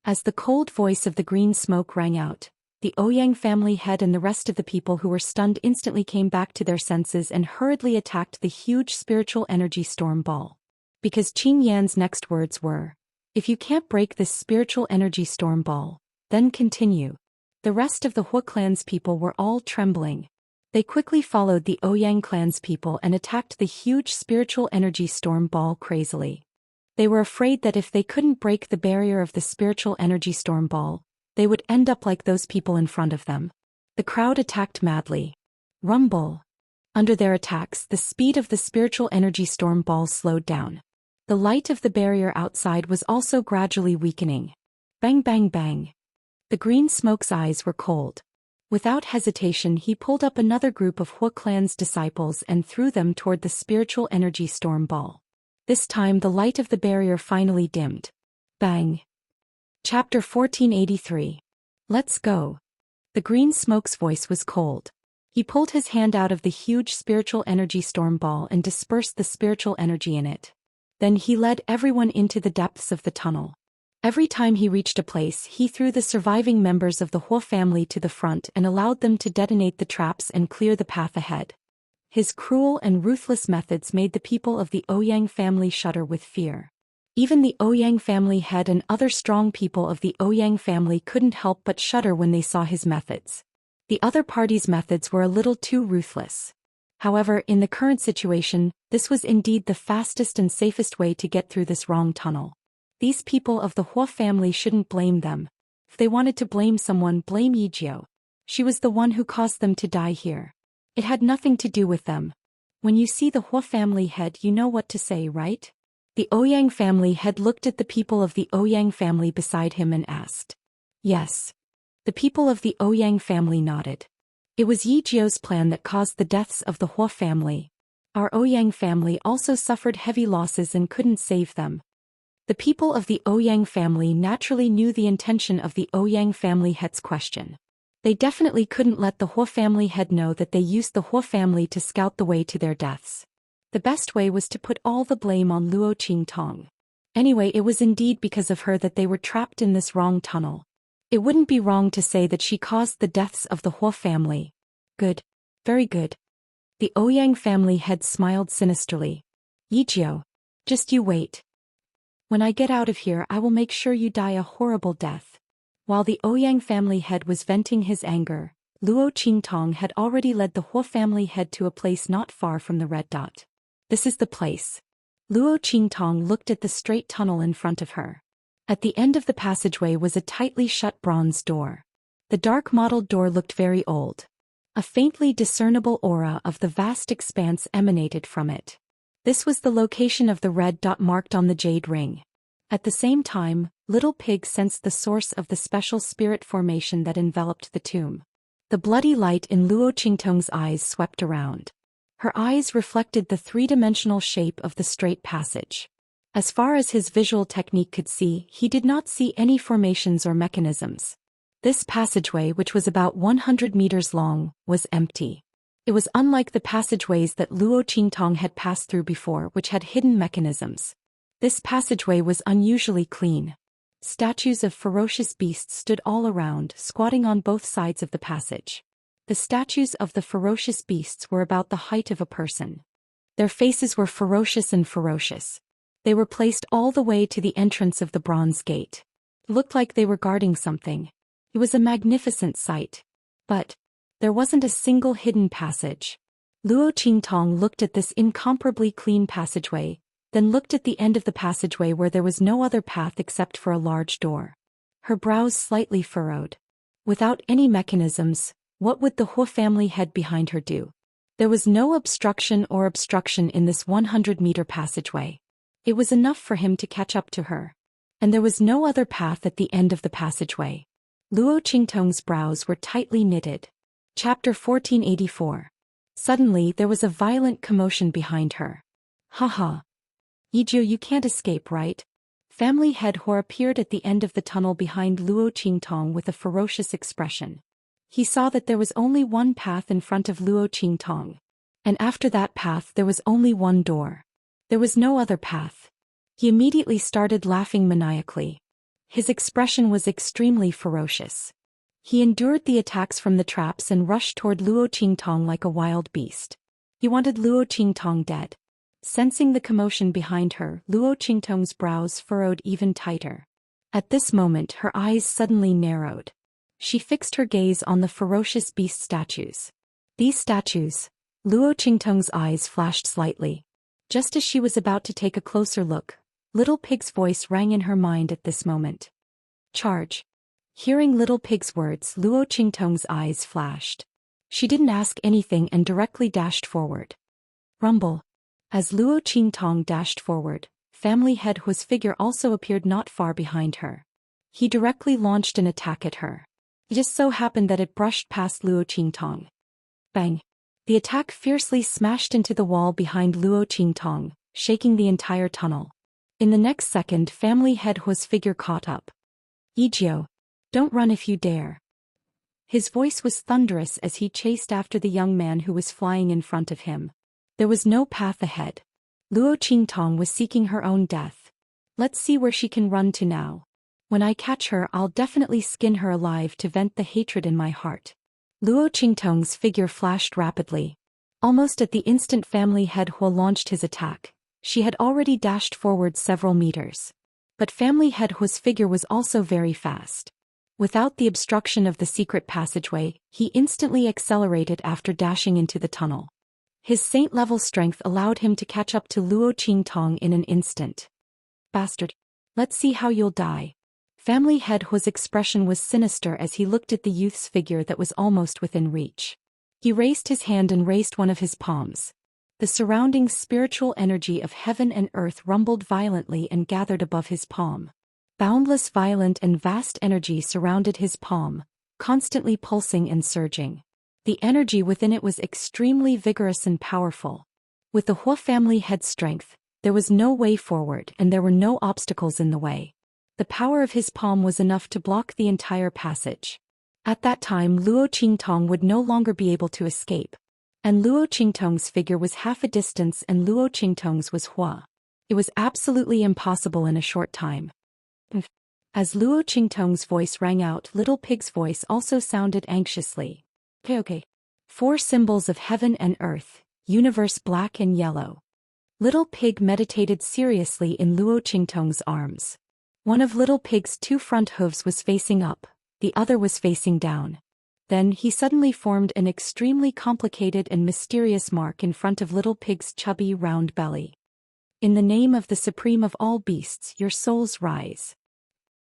As the cold voice of the green smoke rang out, the Ouyang family head and the rest of the people who were stunned instantly came back to their senses and hurriedly attacked the huge spiritual energy storm ball. Because Qing Yan's next words were, "If you can't break this spiritual energy storm ball, then continue." The rest of the Hua clan's people were all trembling. They quickly followed the Ouyang clan's people and attacked the huge spiritual energy storm ball crazily. They were afraid that if they couldn't break the barrier of the spiritual energy storm ball, they would end up like those people in front of them. The crowd attacked madly. Rumble! Under their attacks, the speed of the spiritual energy storm ball slowed down. The light of the barrier outside was also gradually weakening. Bang bang bang! The green smoke's eyes were cold. Without hesitation, he pulled up another group of Hua clan's disciples and threw them toward the spiritual energy storm ball. This time the light of the barrier finally dimmed. Bang! Chapter 1483. Let's go. The green smoke's voice was cold. He pulled his hand out of the huge spiritual energy storm ball and dispersed the spiritual energy in it. Then he led everyone into the depths of the tunnel. Every time he reached a place, he threw the surviving members of the Hua family to the front and allowed them to detonate the traps and clear the path ahead. His cruel and ruthless methods made the people of the Ouyang family shudder with fear. Even the Ouyang family head and other strong people of the Ouyang family couldn't help but shudder when they saw his methods. The other party's methods were a little too ruthless. However, in the current situation, this was indeed the fastest and safest way to get through this wrong tunnel. These people of the Hua family shouldn't blame them. If they wanted to blame someone, blame Yijio. She was the one who caused them to die here. It had nothing to do with them. When you see the Hua family head, you know what to say, right? The Ouyang family head looked at the people of the Ouyang family beside him and asked. Yes. The people of the Ouyang family nodded. It was Yijio's plan that caused the deaths of the Hua family. Our Ouyang family also suffered heavy losses and couldn't save them. The people of the Ouyang family naturally knew the intention of the Ouyang family head's question. They definitely couldn't let the Hua family head know that they used the Hua family to scout the way to their deaths. The best way was to put all the blame on Luo Qingtong. Anyway, it was indeed because of her that they were trapped in this wrong tunnel. It wouldn't be wrong to say that she caused the deaths of the Hua family. Good. Very good. The Ouyang family head smiled sinisterly. Yijio. Just you wait. When I get out of here, I will make sure you die a horrible death. While the Ouyang family head was venting his anger, Luo Qingtong had already led the Hua family head to a place not far from the red dot. This is the place. Luo Qingtong looked at the straight tunnel in front of her. At the end of the passageway was a tightly shut bronze door. The dark mottled door looked very old. A faintly discernible aura of the vast expanse emanated from it. This was the location of the red dot marked on the jade ring. At the same time, Little Pig sensed the source of the special spirit formation that enveloped the tomb. The bloody light in Luo Qingtong's eyes swept around. Her eyes reflected the three-dimensional shape of the straight passage. As far as his visual technique could see, he did not see any formations or mechanisms. This passageway, which was about 100 meters long, was empty. It was unlike the passageways that Luo Qingtong had passed through before, which had hidden mechanisms. This passageway was unusually clean. Statues of ferocious beasts stood all around, squatting on both sides of the passage. The statues of the ferocious beasts were about the height of a person. Their faces were ferocious and ferocious. They were placed all the way to the entrance of the bronze gate. It looked like they were guarding something. It was a magnificent sight. But there wasn't a single hidden passage. Luo Qingtong looked at this incomparably clean passageway, then looked at the end of the passageway where there was no other path except for a large door. Her brows slightly furrowed. Without any mechanisms, what would the Hua family head behind her do? There was no obstruction in this 100-meter passageway. It was enough for him to catch up to her. And there was no other path at the end of the passageway. Luo Qingtong's brows were tightly knitted. Chapter 1484. Suddenly there was a violent commotion behind her. Haha. Yijio, you can't escape, right? Family head Hua appeared at the end of the tunnel behind Luo Qingtong with a ferocious expression. He saw that there was only one path in front of Luo Qingtong. And after that path there was only one door. There was no other path. He immediately started laughing maniacally. His expression was extremely ferocious. He endured the attacks from the traps and rushed toward Luo Qingtong like a wild beast. He wanted Luo Qingtong dead. Sensing the commotion behind her, Luo Qingtong's brows furrowed even tighter. At this moment her eyes suddenly narrowed. She fixed her gaze on the ferocious beast statues. These statues. Luo Qingtong's eyes flashed slightly. Just as she was about to take a closer look, Little Pig's voice rang in her mind at this moment. Charge. Hearing Little Pig's words, Luo Qingtong's eyes flashed. She didn't ask anything and directly dashed forward. Rumble. As Luo Qingtong dashed forward, family head Hu's figure also appeared not far behind her. He directly launched an attack at her. It just so happened that it brushed past Luo Qingtong. Bang. The attack fiercely smashed into the wall behind Luo Qingtong, shaking the entire tunnel. In the next second, family head Hu's figure caught up. Yijio. Don't run if you dare. His voice was thunderous as he chased after the young man who was flying in front of him. There was no path ahead. Luo Qingtong was seeking her own death. Let's see where she can run to now. When I catch her, I'll definitely skin her alive to vent the hatred in my heart. Luo Qingtong's figure flashed rapidly. Almost at the instant family head Hu launched his attack, she had already dashed forward several meters. But family head Hu's figure was also very fast. Without the obstruction of the secret passageway, he instantly accelerated after dashing into the tunnel. His saint-level strength allowed him to catch up to Luo Qingtong in an instant. Bastard. Let's see how you'll die. Family head Hu's expression was sinister as he looked at the youth's figure that was almost within reach. He raised his hand and raised one of his palms. The surrounding spiritual energy of heaven and earth rumbled violently and gathered above his palm. Boundless, violent and vast energy surrounded his palm, constantly pulsing and surging. The energy within it was extremely vigorous and powerful. With the Hu family head's strength, there was no way forward and there were no obstacles in the way. The power of his palm was enough to block the entire passage. At that time Luo Qingtong would no longer be able to escape. And Luo Qingtong's figure was half a distance and Luo Qingtong's was Hua. It was absolutely impossible in a short time. As Luo Qingtong's voice rang out, Little Pig's voice also sounded anxiously. Okay. 4 symbols of heaven and earth, universe black and yellow. Little Pig meditated seriously in Luo Qingtong's arms. One of Little Pig's 2 front hooves was facing up, the other was facing down. Then he suddenly formed an extremely complicated and mysterious mark in front of Little Pig's chubby round belly. In the name of the supreme of all beasts, your souls rise.